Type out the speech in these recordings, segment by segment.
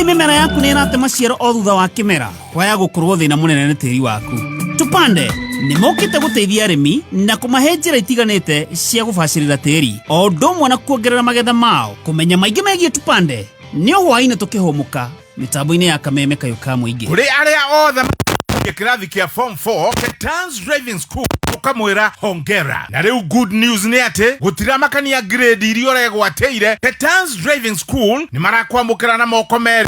Mimera yaku nĩ ĩrate maciaro o thutha wa kĩmera, kwaya gũkorwo thĩna mũnene nĩ tĩri waku. Tupande nĩ mokĩte gũteithia arĩmi na kũmahe njĩra itiganĩte cia gũbacĩrĩra tĩri, o ũndũ ũmwe na kuongerera magetha mao. Kũmenya maingĩ megiĩ Tupande nĩ hwaĩ-inĩ tũkĩhũmũka mĩtambo-inĩ ya Kameme Kayuka Mũingĩ. Kũrĩ arĩa othe kĩrathi kĩa Form 4 Ketan's Driving School ukamwĩra hongera. Na rĩu good news nĩ atĩ gũtiramakania grade iria ũregwatĩire. Ketan's Driving School nĩ marakwamũkĩra na moko merĩ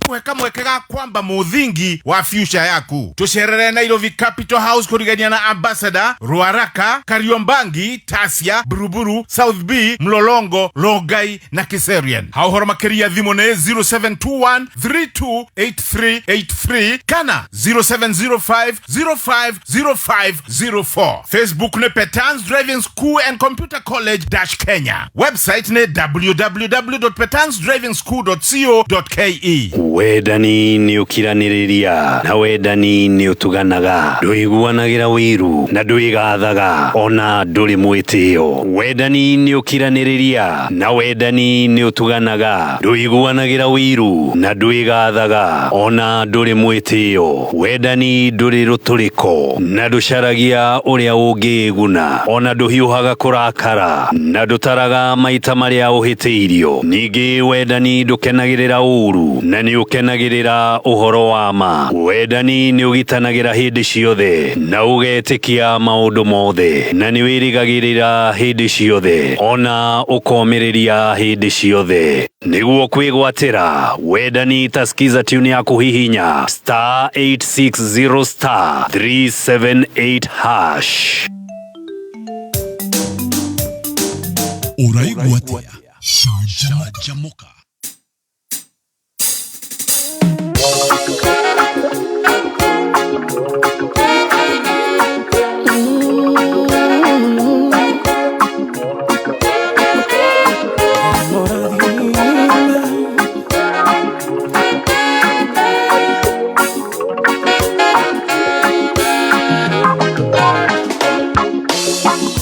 kuweka mwekega kwamba muthingi wa future yaku. Tucerere Nairobi Capital House kurigania na Ambassador, Ruaraka, Kariombangi, Tasia, Buruburu, South B, Mlolongo, Logai na Kiserian. Hauhoro makeria thimo ne 0721-328383 kana 0705-050504. Facebook ne Petan's Driving School and Computer College-Kenya. Website ne www.petansdrivingschool.co.ke. Wedani ni ukiraniriria na wedani ni utuganaga, nduiguanagira wiru na nduigathaga ona nduri mwitio. Wedani ni ukiraniriria na wedani ni utuganaga, nduiguanagira wiru na nduigathaga ona nduri mwitio. Wedani nduri ruturiko na nducaragia uria ungiguna ona nduhiuhaga kurakara na ndutaraga maita maria uhitiirio. Ningi wedani ndukenagirira uru na ni ukenagirira uhoro wa ma. Wedani ni ugitanagira hindi ciothe na ugetikia maundu mothe na ni wirigagirira hindi ciothe ona ukomiriria hindi ciothe. Niguo kwigwatira wedani taskiza tune ya kuhihinya *860 *378#. Uraigwatia Jamoka.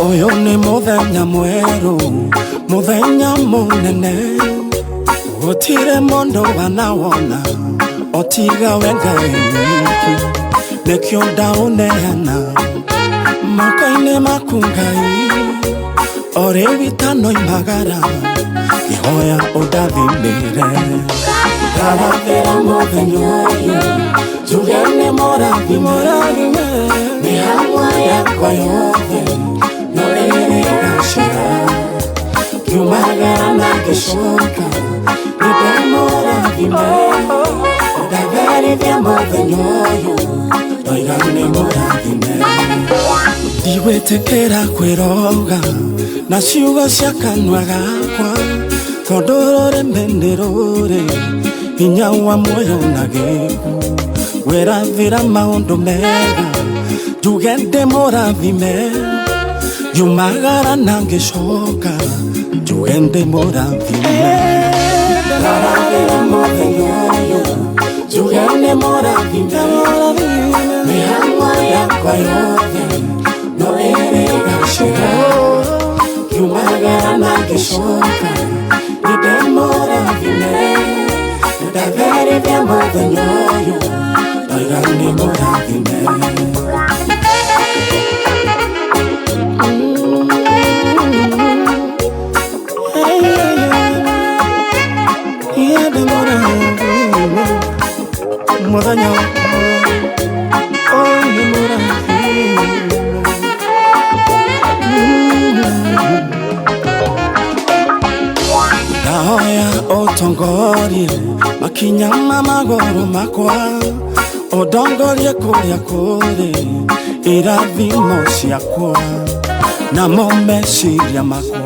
Oyo ni muthenya mweru, muthenya munene, gutire mundu wanawona otiga wengai wiki, nekio ndauneana moko-inĩ maku Ngai, ore witano imagara ihoya undathimire. Ndarathĩra mũthenya ũyũ njuge nĩ mũrathime, mĩhang'o yakwa yothe no ĩrĩgacĩra, ngiumagara na ngĩcoka nĩndĩmũrathime. Ndathĩrithia mũthenya ũyũ ndoiga nĩ mũrathime. Ndigwĩtĩkĩra kwĩroga na ciugo cia kanua gakwa, tondũ rũrĩmĩ nĩ rũrĩ hinya wa muoyo na gĩkuũ. Wĩrathĩra maũndũ mega njuge ndĩ mũrathime, ngiumagara na ngĩcoka njuge ndĩ mũrathime. Ndarathĩra mũthenya ũyũ njuge nĩ mũrathime, mĩhang'o yakwa yothe no ĩrĩgacĩra, ngiumagara na ngĩcoka nĩndĩmũrathime. muthenya uyu Ndoiga ni murathime Muthenya uyu murathime Ndahoya utongorie makinya maguru makwa Udongorie kuria kuri irathimo ciakwa na momeciria makwa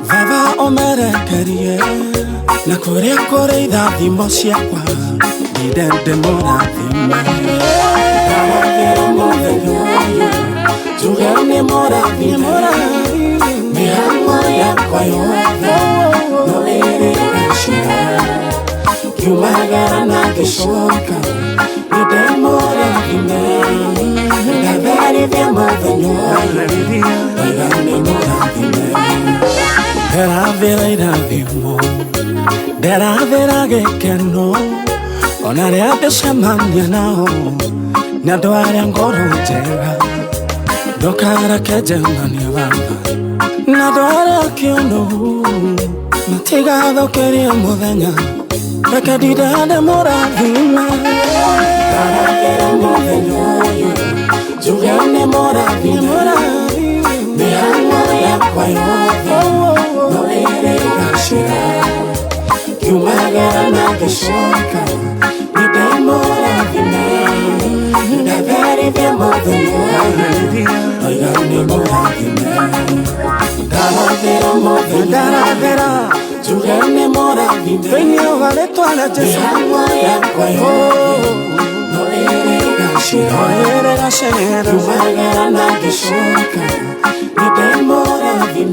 Baba umerekerie na kuria kuri irathimo ciakwa ndende murathime Ndahoya muthenya uyu njuge ni murathime mihango yakwa yothe no iri gacira kiumagara na gicoka ninde murathime ndatherithia muthenya uyu Ndoiga ni murathime nderathira irathimo nderathira gikeno ona ria ndicemania nao nĩ andũ arĩa ngoro njega ndukareke njemanie baba na andũ arĩa kĩũnũgu matigathokerie mũthenya reke ndindende mũrathime ndarathĩra mũthenya ũyũ njuge nĩ mũrathime mĩhang'o yakwa yothe no ĩrĩ gacĩra kiumagara na gĩcoka nĩndĩ mũrathime ndatherithia mũthenya ũyũ Ndoiga nĩ mũrathime ndarathĩra mũthenya njuge nĩ mũrathime thĩinĩ wa rĩtwa rĩa Jesũ mĩhang'o yakwa yothe no ĩrĩ gacĩra kiumagara na gĩcoka nĩndĩ mũrathime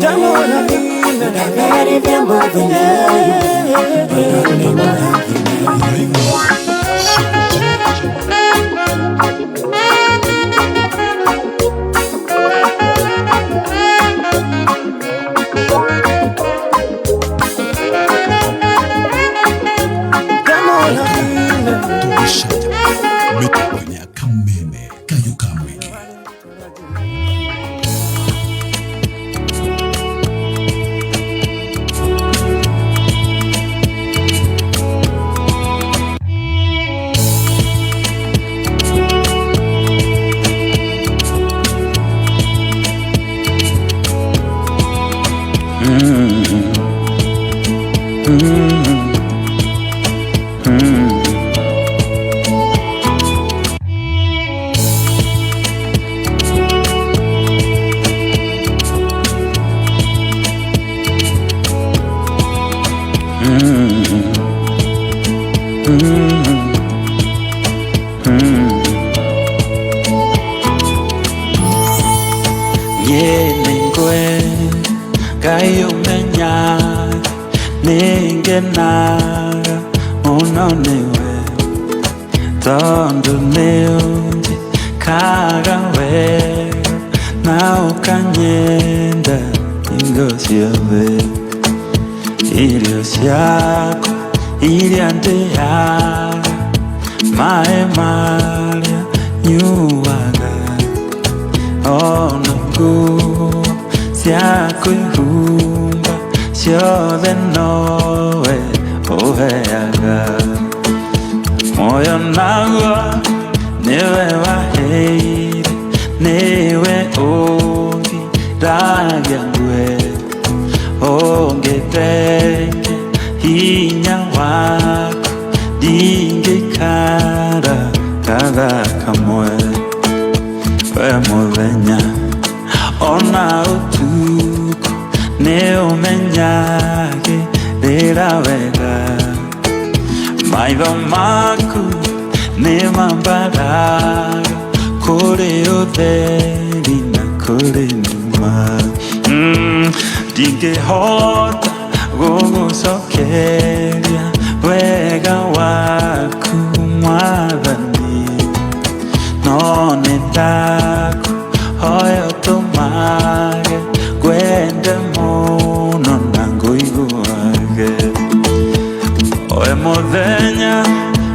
ndatherithia mũthenya ũyũ Ndoiga nĩ mũrathime Metafanya kameme kayuka mwiki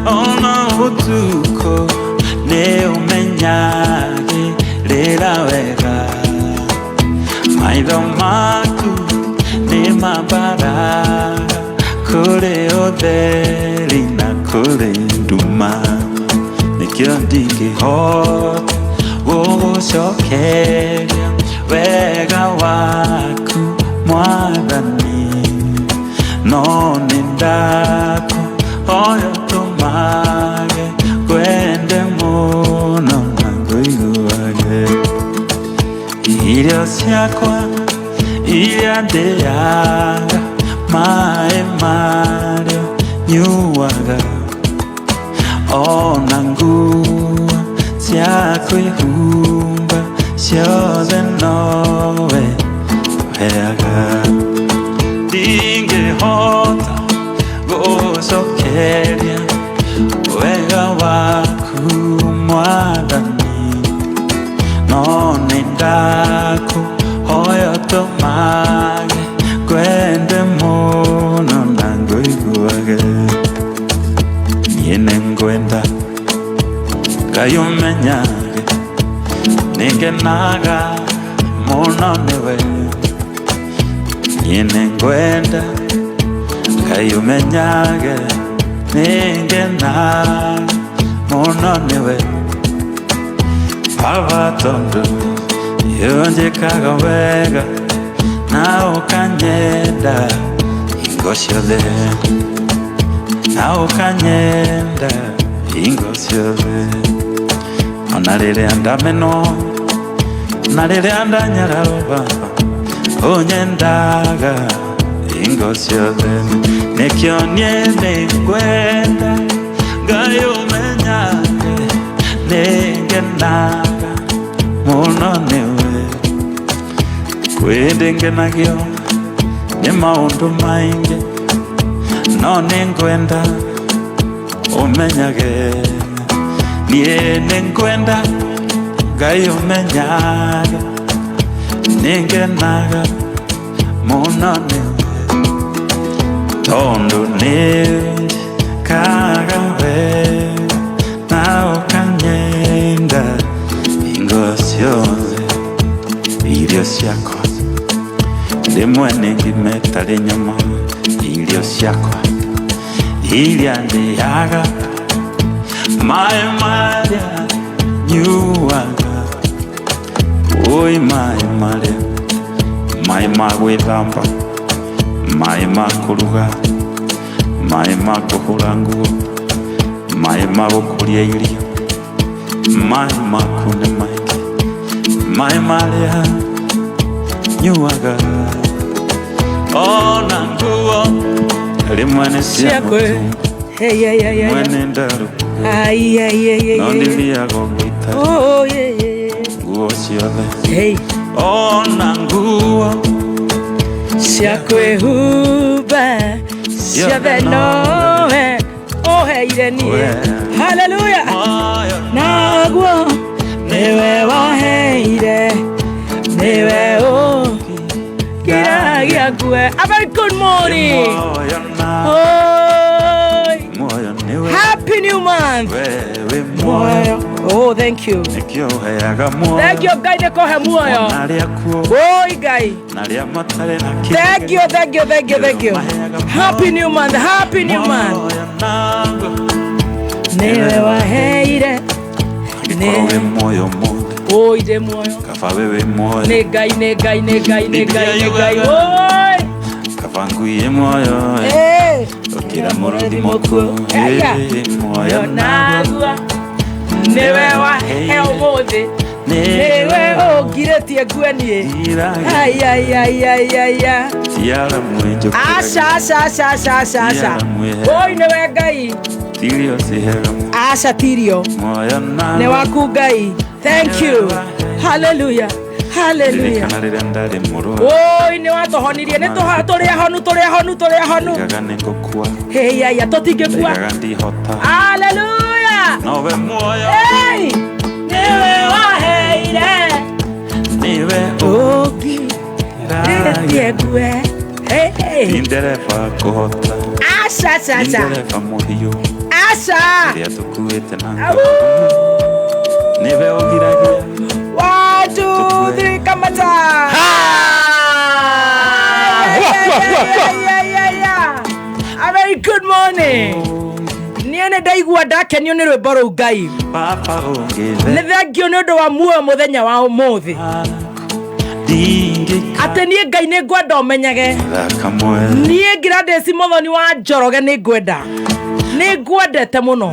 ona utuko ne umenyage lera wega maitho maku ni mabara kure otheri na kure nduma nikio ndingihota gugucokeria wega waku Mwathani no nindako oyo tumage kwende muno na nguiguage irio ciakwa iria ndĩaga maĩ marĩo nyuaga ona nguo cia kwĩhumba ciothe nowe heaga ndingĩhota gũcokeria wega waku Mwathani no nĩndakũhoya tũmage kwende mũno na ngũiguage niĩ nĩngwenda Ngai ũmenyage nĩngenaga mũno nĩwe niĩ nĩngwenda Ngai ũmenyage nĩngenaga mũno nĩwe Baba tondũ yonjekaga wega na ũkanyenda hingo ciothe na ũkanyenda hingo ciothe ona rĩrĩa ndamenwo na rĩrĩa ndanyararwo Baba ũnyendaga hingo ciothe nĩkĩo niĩ nĩngwenda Ngai ũmenyage nĩngenaga mũno nĩwe kwĩndĩngenagio nĩ maũndũ maingĩ no nĩngwenda ũmenyage niĩ nĩngwenda Ngai ũmenyage nĩngenaga mũno nĩwe tondũ nĩnjĩkaga wega na ũkanyenda hingo ciothe irio ciakwa rĩmwe nĩngimetarĩ nyama irio ciakwa iria ndĩaga maĩ marĩa nyuaga oi maĩ marĩa maĩ ma gwĩthamba maĩ ma kũruga maĩ ma kũhũra nguo maĩ ma gũkũria irio maĩ maku nĩ maingĩ maĩ marĩa nyuaga ona nguo rĩmwe nĩ cia mũtu rĩmwe nĩ ndarũku no ndĩthiaga ngĩita nguo ciothe ona nguo cia kwĩhumba ciothe nowe ũheire niĩ haleluya naguo nĩwe waheire nĩwe ũkiragia ngue. A very good morning. Happy new month. Oh, thank you. Thank you, Gai nekohe muoyo. Oh, Gai. Thank you. Happy new month. Happy new month. Newe waheire. Newe moyo moyo. Oh, ide moyo. Kafa wewe moyo. Negai. Oh. Kafanguye moyo. Okira murundi moko. Moyo nagua. Newe wahe omothe. Newe ogiretie guenie. Ay. Tiara mwenjo. Asha. Oi newe Gai. Tirio sihera. Asha tirio. Moyo na. Ne waku Gai. Thank you. Hallelujah. Oi ne watohonirie ne tũrĩa honu. Hey ya tũtingĩkua. Hallelujah. Nowe moyo. Hey. Newe waheire. Newe ogi. Newe gue. Hey. Indereva kohota. Asha. Indereva muhiyo. Acha. Ria tukuite na niwe ugiragia 1, 2, 3 kamata. A very good morning. Niene ndaigua ndakenio nĩ rwĩmbo rũu Ngai. papa ongithe Nĩ thengio nĩ ũndũ wa muoyo mũthenya wa ũmũthĩ. ndingĩka Atĩ niĩ Ngai nĩ ngwenda ũmenyage. kamwe Niĩ Gladys Muthoni wa Njoroge nĩ ngwenda. Nĩ ngwendete mũno.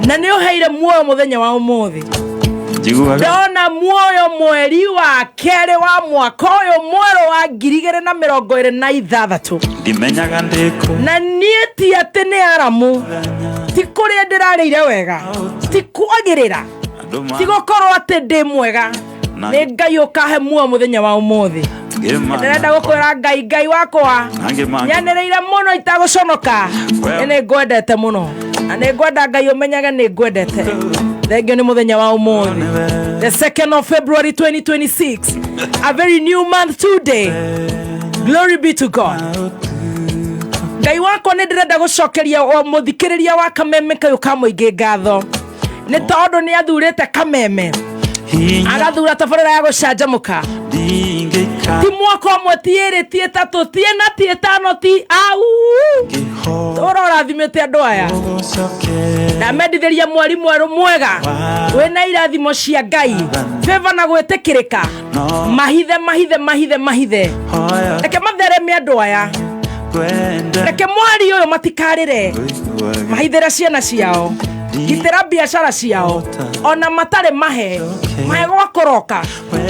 Na nĩ ũheire muoyo mũthenya wa ũmũthĩ. njiguaga Ndona muoyo mweri wa kerĩ wa mwaka ũyũ mwerũ wa 2026. ndimenyaga ndĩkũ Na niĩ ti atĩ nĩ aramu, ti kũrĩa ndĩrarĩire wega, ti kwagĩrĩra, ti gũkorwo atĩ ndĩ mwega. Nĩ Ngai ũkahe muoyo mũthenya wa ũmũthĩ. Ndĩrenda gũkwĩra Ngai wakwa nyanĩrĩire mũno itagũconoka. Nĩ ngwendete mũno na nĩ ngwenda Ngai ũmenyage nĩ ngwendete. Thengio nĩ mũthenya wa ũmũthĩ, the 2nd of February 2026, a very new month today. Glory be to God. Ngai wakwa nĩ ndĩrenda gũcokeria mũthikĩrĩria wa Kameme Kayũ ka Mũingĩ ngatho nĩ tondũ nĩ athurĩte Kameme agathura tabarĩra ya gũcanjamũka. ndingĩka Ti mwaka ũmwe, ti ĩrĩ, ti ĩtatũ, ti ĩna, ti ĩtano, ti au ũrorathimĩte andũ aya na mendithĩria mweri mwerũ mwega wĩna irathimo cia Ngai, favor na gwĩtĩkĩrĩka, mahithe reke matheremie andũ aya, reke mweri ũyũ matikarĩre, mahithĩre ciana ciao, gitĩra biacara ciao, ona matarĩ mahe gwa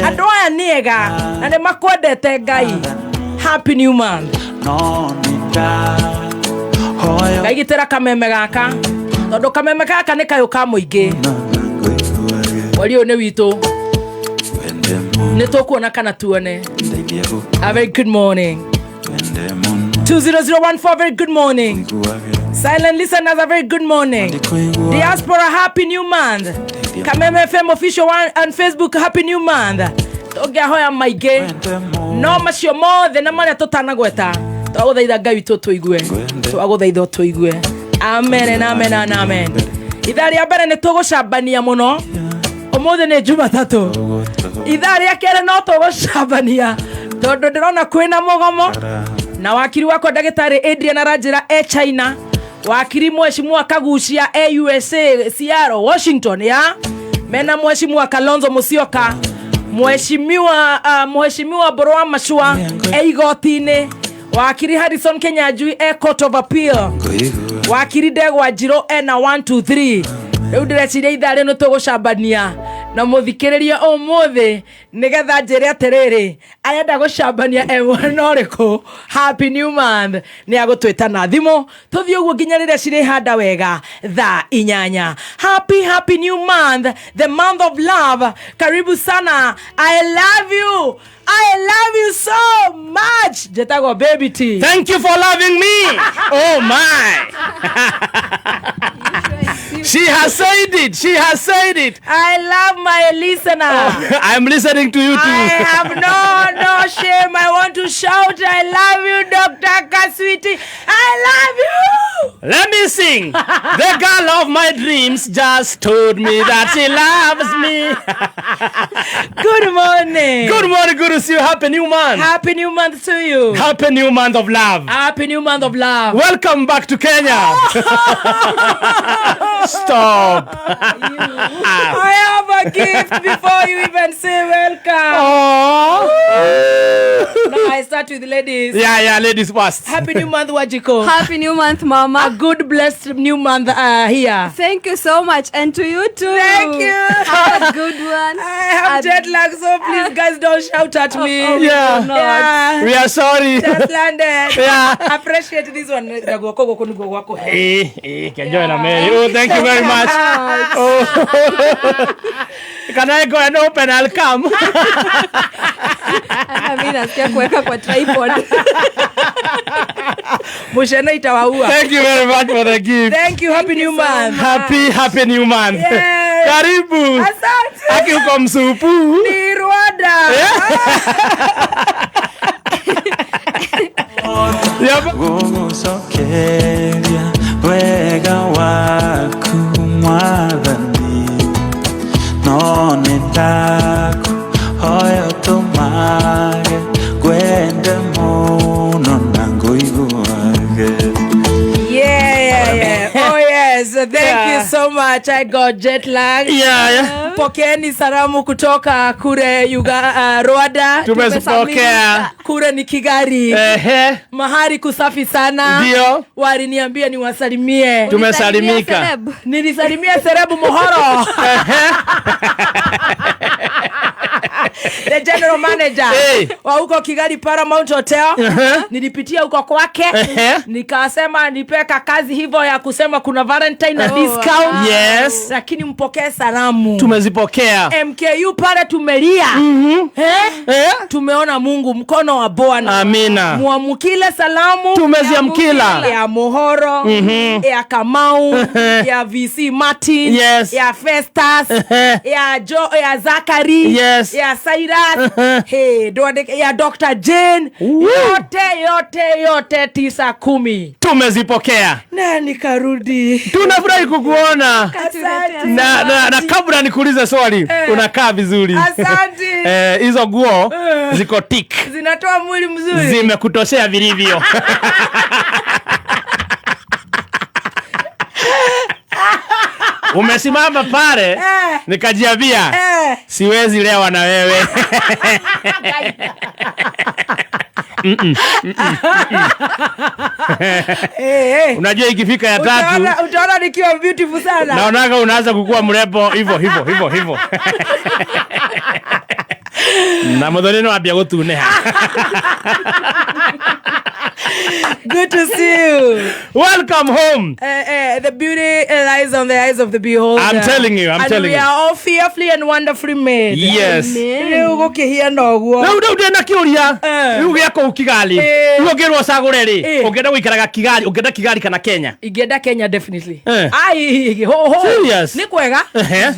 andũ aya nĩ ega na nĩ makwendete Ngai. Happy new month. Ngai gitĩra Kameme gaka tondũ Kameme gaka nĩ Kayũ ka Mũingĩ. Mweri ũyũ nĩ witũ, nĩ tũkuona kana tuone. A very good morning. 20014, very good morning. Silent listeners, a very good morning. Diaspora, happy new month. Kameme FM official on Facebook, happy new month. Togia hoya maige no macio mothe na maria tutanagweta twaguthaitha Ngai witũ tuigue, twaguthaitha tuigue. Amen and amen and amen. Ithaa rĩa mbere nĩ tũgũcambania mũno. Ũmũthĩ nĩ Jumatatũ. Ithaa rĩa kerĩ no tũgũcambania tondũ ndĩrona kwĩna mũgomo na wakiri wako ndagĩtarĩ Adrian aranjĩra China, wakiri mheshimiwa Kagucia USA Seattle Washington ya mena mheshimiwa Kalonzo Musyoka, mheshimiwa Borwa Mashua igoti-inĩ, wakiri Harrison Kenyanjui Court of Appeal, wakiri Ndegwa Njirũ na 123. Rĩu ndĩreciria ithaa rĩu nĩ tũgũcambania na mũthikĩrĩria ũmũthĩ nĩgetha njĩre atĩrĩrĩ arenda gũcambania no rĩkũ. Happy new month. Nĩ agũtwĩta na thimũ tũthiĩ ũguo nginya rĩrĩa cirĩ handa wega thaa 8. Happy new month, the month of love. Karibu sana. I love you so much. Jetago baby T. Thank you for loving me. Oh my. She has said it. I love my listener. I'm listening to you too. I have no shame. I want to shout, I love you, Dr. Kaswiti. I love you. Let me sing. The girl of my dreams just told me that she loves me. Good morning. Good morning, good to see you. Happy new month. Happy new month to you. Happy new month of love. Happy new month of love. Welcome back to Kenya. Stop. I have a gift before you even say welcome. Oh. Now I start with ladies. Yeah, ladies first. Happy new month, Wajiko. Happy new month, A Mama. good blessed new month here. Thank you so much, and to you too. Thank you. Have a good one. I have jet lag, so please guys don't shout at me. Oh, Yeah. no. Yeah. We are sorry. Just landed. Yeah. Appreciate this one. Enjoy na Mary. Oh, thank you very much. Oh. Can I go and open? I'll come. Mimi nasikia kuweka kwa tripod. Mushena itawaua. Thank you very much for the gift. Thank you. Happy new month. Happy new month. Yes. Karibu. Asante. Aki uko msupu. Ni Rwanda. gugucokeria wega wa Yes, thank you so much. I got jet lag. Yeah. Pokeeni salamu kutoka kule Rwanda. Tumezipokea. Kule ni Kigali. Mahali kusafi sana. Ndio. Waliniambia niwasalimie. Tumesalimika. Nilisalimia Serebu Mohoro. The general manager wa huko Kigali Paramount Hotel. Nilipitia huko kwake. Nikasema nipeka kazi hivyo ya kusema kuna Valentine na discount. Yes. Lakini mpokee salamu. Tumezipokea. MKU pale tumelia. Tumeona Mungu mkono wa Bwana. Amina. Muamukile salamu. Tumeziamkila. Ya Mohoro, ya Kamau, ya VC Martin, yes. ya Festus, ya Zachary, yes. ya Cyrus, ya Dr. Jane, yote 9-10. Tumezipokea. Na nikarudi. Tunafurahi kukuona. Na kabla nikuulize swali, unakaa vizuri. Asante. Hizo nguo ziko tick. Zinatoa mwili mzuri. Zimekutoshea vilivyo. Umesimama pale nikajiambia siwezi lewa na wewe. Unajua ikifika ya 3 utaona nikiwa beautiful sana. Naonaga unaanza kukua mrembo hivyo. Na modoleno abia gutuneha. Good to see you. Welcome home. The beauty lies on the eyes of the beholder. I'm telling you. We are all fearfully and wonderfully made. Yes. Leo gukihia noguo. Leo ndena kiuria. Leo giako ukigali. Leo ngirwo sagure ri. Ungenda guikaraga Kigali, ungenda Kigali kana Kenya? Ingenda Kenya definitely. Ai ho. Serious? Ni kwega.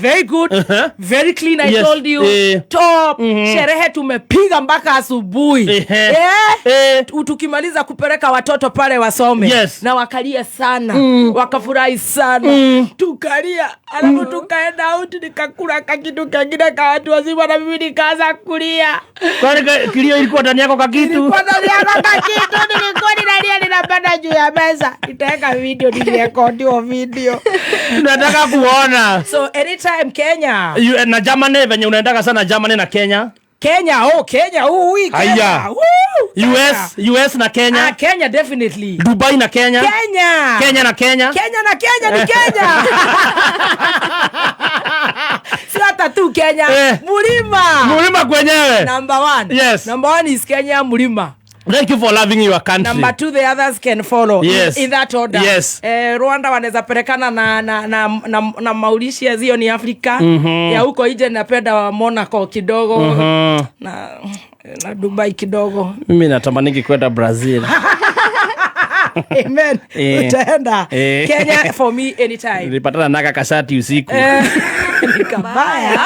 Very good. Very clean, I told you. Top. Sherehe tumepiga mpaka asubuhi. Tukimaliza kupeleka watoto pale wasome. Yes. Na wakalia sana. Wakafurahi sana. Tukalia. Alafu tukaenda out nikakula kakitu kingine kwa watu wazima na mimi nikaanza kulia. Kwani kilio ilikuwa ndani yako kakitu? Ilikuwa ndani yako kakitu, nilikuwa ninalia ninapanda juu ya meza. Nitaweka video, nirekodi video. Tunataka kuona. So anytime Kenya. Na Germany venye unaendaka sana Germany na Kenya. Kenya, Kenya, Kenya. US na Kenya. Kenya definitely. Dubai na Kenya. Kenya na Kenya. Ni Kenya. Si hata tu Kenya. Mulima kwenyewe. Number 1. Yes. Number 1 is Kenya, Mulima. Thank you for loving your country. Number 2, the others can follow. Yes. In that order. Yes. Rwanda wanaweza pelekana na Mauritius, hiyo ni Afrika. Ya huko nje napenda Monaco kidogo. Na Dubai kidogo. Mimi natamani kwenda Brazil. Amen. Utaenda. Kenya for me anytime. Nilipatana na Kasati usiku. Nikabaya.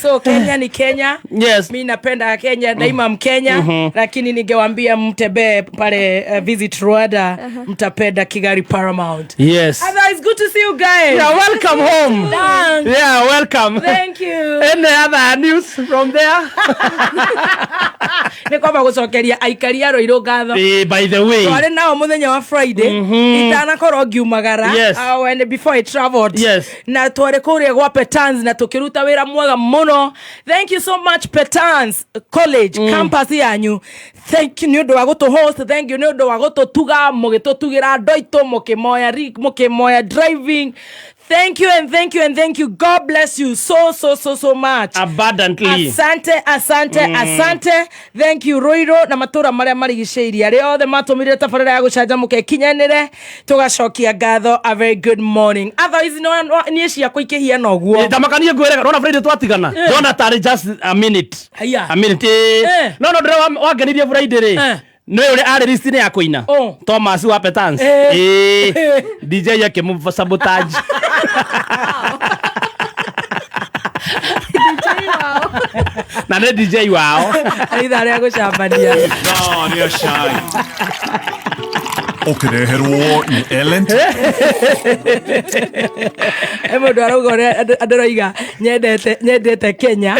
So Kenya ni Kenya. Yes. Mimi napenda Kenya, daima Mkenya. Lakini ningewaambia mtembee pale visit Rwanda, mtapenda Kigali Paramount. Yes. It's good to see you guys. Yeah, welcome home. Thanks. Yeah, welcome. Thank you. Any other news from there? Ni kwamba gucokeria aikaria Roiro ngatho. By the way. Twari nao muthenya wa Friday. Itanakorwo ngiumagara. Yes. When before I traveled. Yes. Na twari kuria gwa Petans na tukiruta wira mwega muno. Thank you so much Petans College campus yanyu. Thank you nyodo wa gutu host. Thank you nyodo wa gutu tuga mugitutugira ndoito mukimoya driving. Thank you and thank you and thank you. God bless you so much. Abundantly. Asante. Thank you Roiro na matura maria marigiceiria rio the matumire tabarira ya gucanjamuke kinyanire tugacokia ngatho. A very good morning. Otherwise ni cia kuikihia no guo. Tamakanie ngwere rona Friday twatigana. Rona tari just a minute. A minute. No ndira wangenirie Friday ri. No ule ari list ni ya kuina. Thomas wa Petans. DJ yake mu sabotage. Na ne DJ wao. Aidha leo kushambania. No, ni shy. Ũkĩreherwo nĩ Ellen. Mũndũ arauga ũrĩa andũ roiga nyendete Kenya.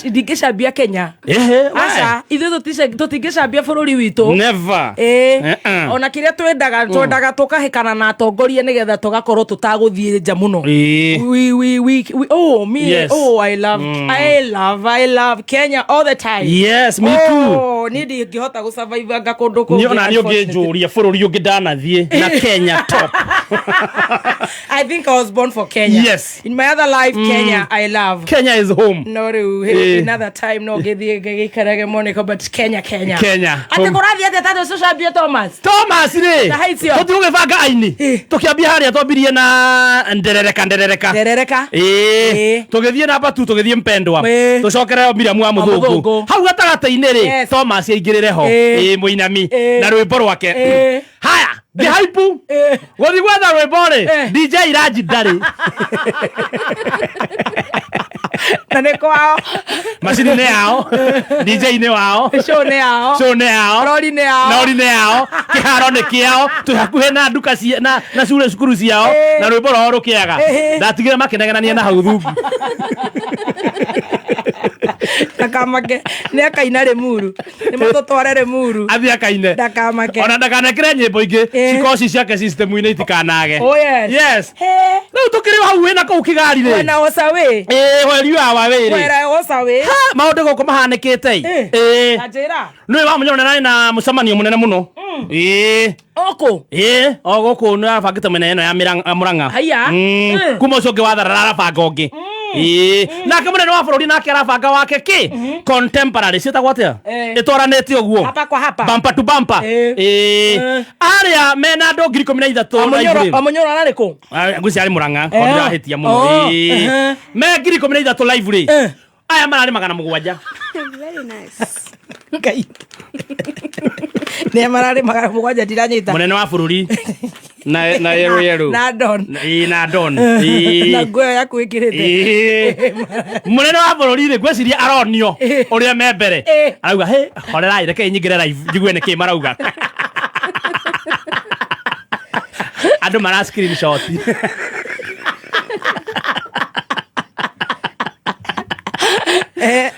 Ndingĩcambia Kenya. Aca, ithuĩ tũtingĩcambia bũrũri witũ. Never. Ona kĩrĩa twendaga tũkahĩkana na atongoria nĩgetha tũgakorwo tũtagũthiĩ nja mũno. I love Kenya all the time. Yes, me too. Niĩ ndingĩhota gũsurvive kũndũ kũngĩ. Niĩ ona niĩ ũngĩnjũria bũrũri ũngĩ ndanathiĩ na Kenya top. I think I was born for Kenya. Yes. In my other life, Kenya I love. Kenya is home. No, another time no gĩkarage Monica, but Kenya. Kenya. Ate kũrathiĩ atĩ tatu sociabia Thomas rĩ. Tũtigũgĩbanga aini. Tũkĩambia harĩa twambirie na nderereka. Tũgĩthiĩ namba 2 tũgĩthiĩ Mpendwa. Tũcokere Miriam wa Mũthũngũ. Hau gatagatĩ-inĩ rĩ Thomas aingĩrĩre ho. Mũinami na rwĩmbo rwake. Haya. Bihaipu. Gũthi gwetha rwĩmbo rĩ. DJ Raji ndarĩ. Na nĩ kwao. Macini nĩ yao. DJ nĩ wao. Show nĩ yao. Lori nĩ yao. Kĩharo nĩ kĩao. Tũhakuhĩ na nduka na cukuru ciao. Na rwĩmbo rwao rũkĩaga. Ndatigire makĩnegenania na hau thungu. Ndakamake nĩ akaina Limuru. Nĩ mũtũtware Limuru. Athiĩ akaine. Ndakamake. Ona ndakanekĩre nyĩmbo ingĩ. Cikoci ciake system-inĩ itikanage. Oh yes. Rĩu tũkĩrĩ hau wĩna kũu Kĩgari rĩ. Wena Osawe. Weri wa wĩrĩ. Wera Osawe. Maũndũ gũkũ mahanĩkĩte. Njĩra. Nĩ wamũnyona nani na mũcemanio mũnene mũno. Oko. O gũkũ nĩ abangĩte mĩena ĩno ya Mũrang'a. Haya. Kuma ũcio ũngĩ watharara arabanga ũngĩ. Nake mũnene wa bũrũri nake arabanga wake kĩ contemporary ciĩtagwo atĩa ĩtwaranĩte ũguo hapa kwa hapa bumper to bumper arĩa mena andũ 13,000 Amunyora ararĩ kũ ngwĩciria arĩ Mũrang'a ndĩrahĩtia mũno me 13,000 live rĩ aya mararĩ 700. Very nice. Ngai nĩ mararĩ 700 ndiranyita mũnene wa bũrũri na yeru na Don na nguo yaku ĩkĩrĩte mũnene wa bũrũri rĩ ngwĩciria aronio ũrĩa me mbere arauga he horerai reke nyingĩre live njigue nĩkĩ marauga andũ mara screenshot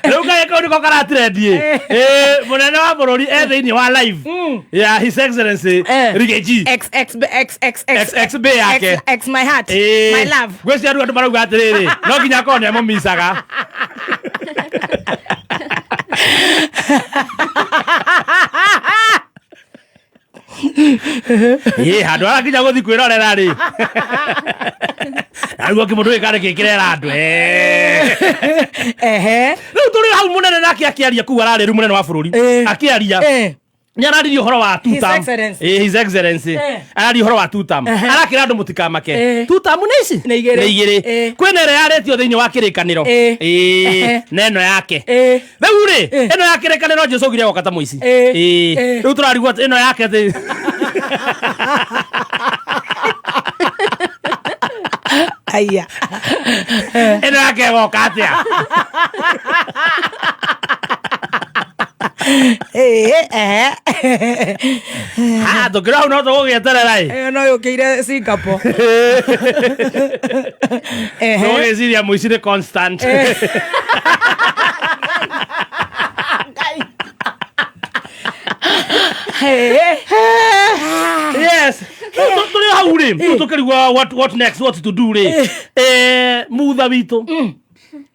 rĩu kaĩ nĩko karatrendiĩ mũnene wa bũrũri thĩinĩ wa live ya His Excellency Rigathi XB yake my heart my love ngwĩciria andũ marauga atĩrĩrĩ no nginya akorwo nĩamũmicaga handũ arakinya gũthi kwĩrorera rĩ ariguo kĩmũndũ gĩkarĩ gĩkĩrera andũ rĩu tũrĩ hau mũnene nake akĩaria kũu ararĩ rĩu mũnene wa bũrũri akĩaria nĩ araririe ũhoro wa tutam His Excellency araririe ũhoro wa tutam arakĩra andũ mũtikamake tutam nĩ ici nĩ igĩrĩ kwĩna ĩrĩa yarĩtio thĩinĩ wa kĩrĩkanĩro na ĩno yake rĩu rĩ ĩno ya kĩrĩkanĩro Jesũ augire agoka ta mũici rĩu tũrarigwo ĩno yake thĩ aya ĩno yake agoka atĩa tũkĩra hau no tũgũgĩeterera no yũkĩire Singapore tũgũgĩciria mũici nĩ Constant yes tũrĩ hau rĩ tũkĩrigua what next what to do rĩ mutha witũ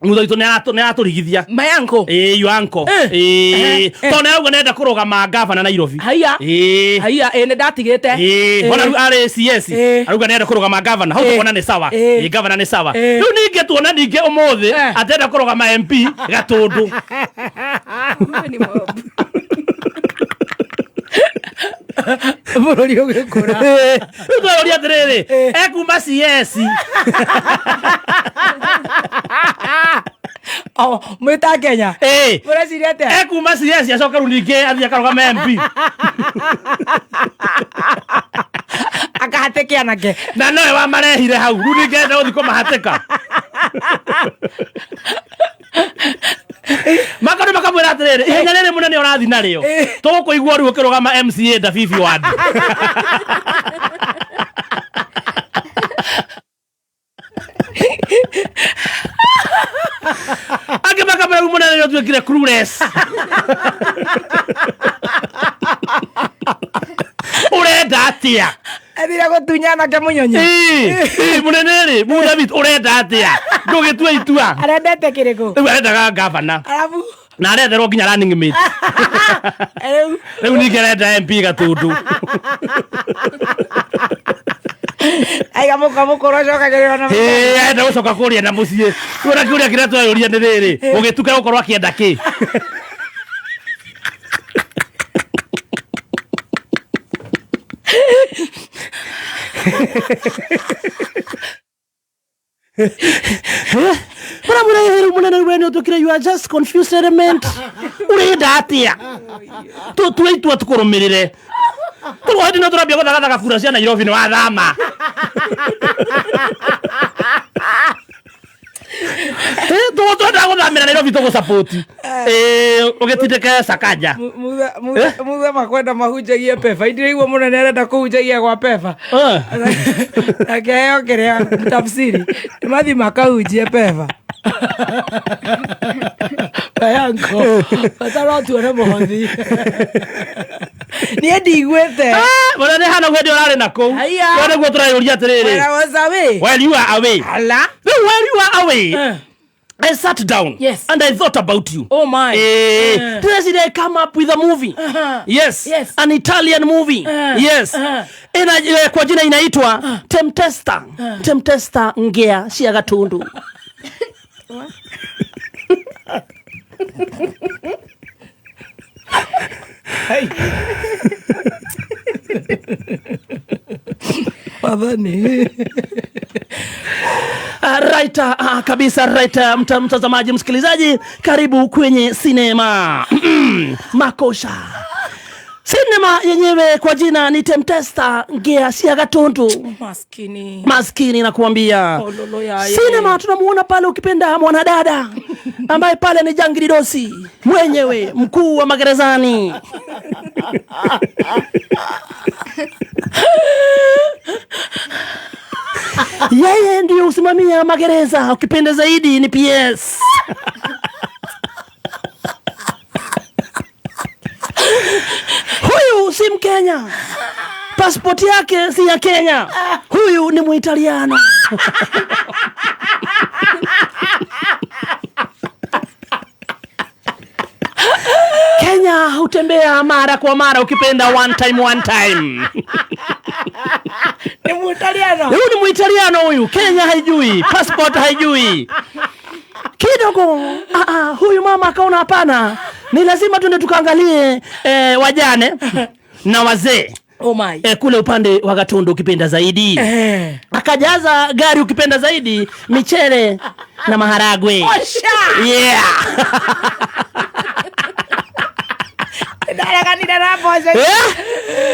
nĩ aratũrigithia my uncle your uncle tondũ nĩarauga nenda kũrũgama ngavana Nairobi haya nĩ ndatigĩte ona arĩ CS arauga nenda kũrũgama ngavana hau tuona nĩ sawa ngavana nĩ sawa rĩu ningĩ tuona ningĩ ũmũthĩ atenda kũrũgama MP Gatũndũ bũrũri ũgĩkũra rĩu twaroria atĩrĩrĩ ekuma CS mwĩta Kenya mũreciria atĩa ekuma CS acoka rĩu ningĩ athiĩ akarũgama MP akahatĩke anake na nowe wamarehire hau rĩu ningĩ enda gũthiĩ kũmahatĩka Makano makamwira atiriri ihenya riri munene urathi nario tugukuigua riu ukirugama MCA Dafifi ward age makamwira munene rio twekire clueless urenda atia Athira gutunyana ke munyonyo muneneri mu David urenda atia ndugitua itua arendete kiriko riu arendaga gavana arabu na aretherwo nginya running mate riu nigerenda MP Gatundu aiga mukorwo coka gerero na enda gucoka kuria na mucii ura kiuria kira twayuria ni riri ugituka gukorwo akienda ki you are just confused element urenda atia tuitua tukurumirire turwadi no turabia guthagathaga kura cia Nairobi ni wathama twenda guthamira Nairobi tugusupport ugitindike Sakaja muthe makwenda mahunjagie peba indireigua munene arenda kuhunjagia gwa peba akeheo kiria tafsiri mathi makahunjie peba bayango bataro tuone muhothi nie ndigwete munene hana gwendi urari nako wone gwo turayuria atiriri while you are away while you are away I sat down and I thought about you. Oh my. President come up with a movie. Yes. An Italian movie. Yes. Kwa jina inaitwa Tempesta. Tempesta ngea cia Gatundu. Hey. Pavani. Right kabisa right mtazamaji msikilizaji karibu kwenye sinema Makosha. Sinema yenyewe kwa jina ni Tempesta ngea cia Gatundu. Maskini nakuambia. Sinema tunamuona pale ukipenda mwanadada ambaye pale ni Jangili Dosi mwenyewe mkuu wa magerezani. Yeye ndio usimamia magereza ukipenda zaidi ni PS. Huyu si Mkenya. Passport yake si ya Kenya. Huyu ni Muitaliano. Kenya hutembea mara kwa mara ukipenda one time. Ni Muitaliano. Huyu ni Muitaliano huyu. Kenya haijui, passport haijui. Kidogo huyu mama akaona hapana, ni lazima tuende tukaangalie wajane na wazee. Oh my. Kule upande wa Gatundu ukipenda zaidi. Akajaza gari ukipenda zaidi michele na maharagwe. Osha. Yeah.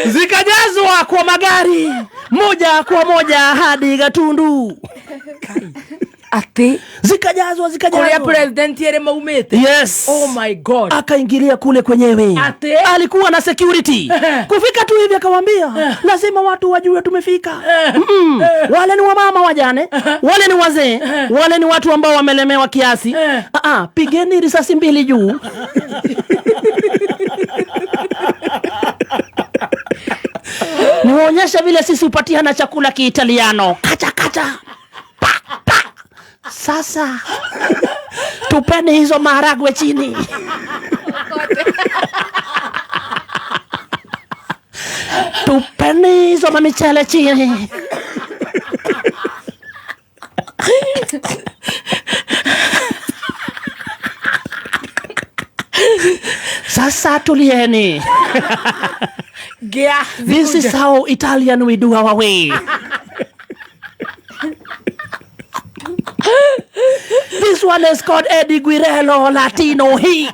Zikajazwa kwa magari moja kwa moja hadi Gatundu. Ati zikajazwa kwa president yere maumete. Yes. Oh my God. Akaingilia kule kwenyewe. Ati alikuwa na security. Kufika tu hivi akamwambia lazima watu wajue tumefika. Wale ni wamama wajane, wale ni wazee, wale ni watu ambao wamelemewa kiasi. Pigeni risasi mbili juu. Niwaonyesha vile sisi upatiana chakula Kiitaliano. Kacha. Sasa tupeni hizo maharagwe chini. Tupeni hizo mamichele chini. Sasa tulieni. This is how Italian we do our way. This one is called Eddie Guerrero Latino Heat.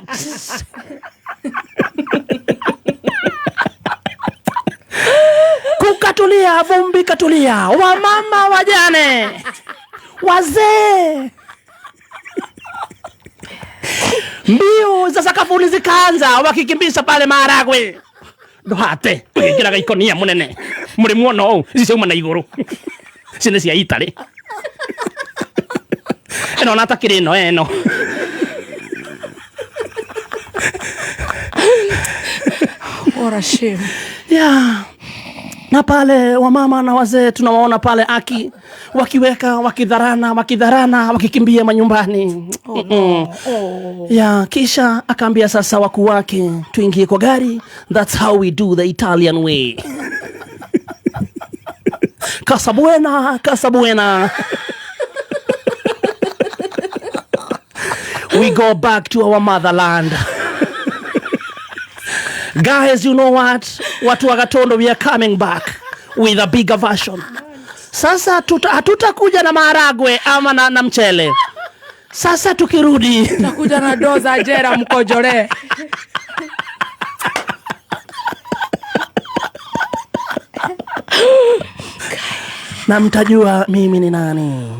Kukatulia, vumbi katulia. Wamama wajane, wazee, mbio za sakafuni zikaanza wakikimbisha pale maharagwe ndohate kiraga ikonia munene muri muono ici ciauma na iguru cine cia Italy eno natakire eno What a shame. Yeah. Na pale wamama na wazee tunawaona pale wakiweka wakidharana wakikimbia manyumbani. Oh, no. Yeah, kisha akaambia sasa wakuu wake tuingie kwa gari. That's how we do the Italian way. Casa buena. We go back to our motherland. Guys, you know what? Watu wa Gatondo, we are coming back with a bigger version. Sasa hatutakuja na maharagwe ama na mchele. Sasa tukirudi tutakuja na doza jera mkojole. Na mtajua mimi ni nani.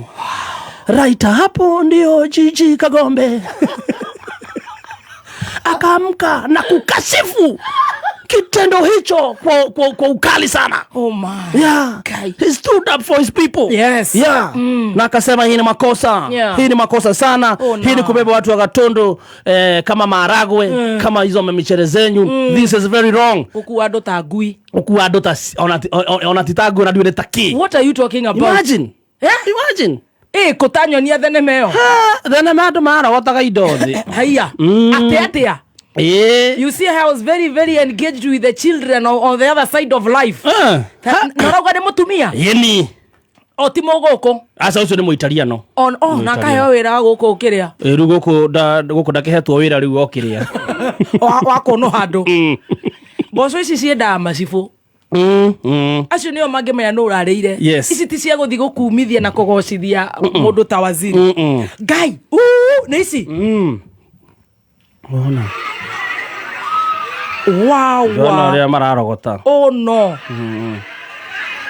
Right, hapo ndio Jiji Kagombe akaamka na kukasifu kitendo hicho kwa ukali sana. Oh my. Yeah. He stood up for his people. Yes. Yeah. Na akasema hii ni makosa. Yeah. Hii ni makosa sana. Oh, no. Hii ni kubeba watu wa Gatondo kama maharagwe, kama hizo michere zenyu. This is very wrong. Ukuado tagui. Ukuado onatitagu na duwe taki. What are you talking about? Imagine. Yeah? Imagine. Kotanyo ni athenemeo. Thenema mara wataga idothi. Haya. Ateatea. Yeah. You see how I was very, very engaged with the children on the other side of life. Noroga de mutumia. Yeni. Otimo goko. Asa ucio ni Muitaliano. Nakahe wira goko ukiria. Ru goko ndakihetwo wira riu okiria. Wako no hando. Boso ici cienda macifu. Acio nio mangemenya no urarĩire. Yes. Ici ti cia guthi gukumithia na kugocithia mundu ta waziri. Guy, nĩ ici. Ona. Wow. Ona ria mararogota. Oh no.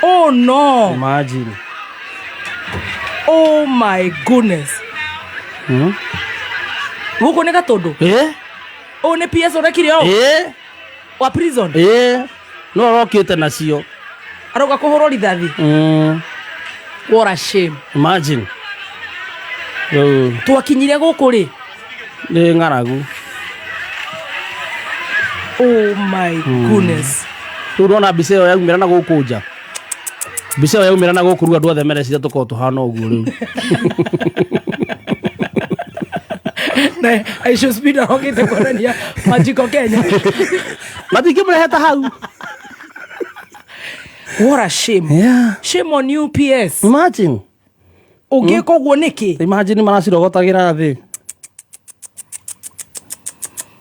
Oh no. Imagine. Oh my goodness. Guko nĩ Gatondo. O nĩ PS orekire o. Wa prison. No rokite nacio. Aroga kuhoro rithathi. What a shame. Imagine. Twakinyire guku ri. Ni ngaragu. Oh my goodness. Turona biseo yaumira na gukunja. Biseo yaumira na gukuru andu othe merecire tuko tuhana uguo riu. Na I should speed arogite konania Majiko Kenya. Matiki mreheta hau. What a shame. Yeah. Shame on you PS. Imagine. Ungiko guo niki. Imagine maracirogotagira thi.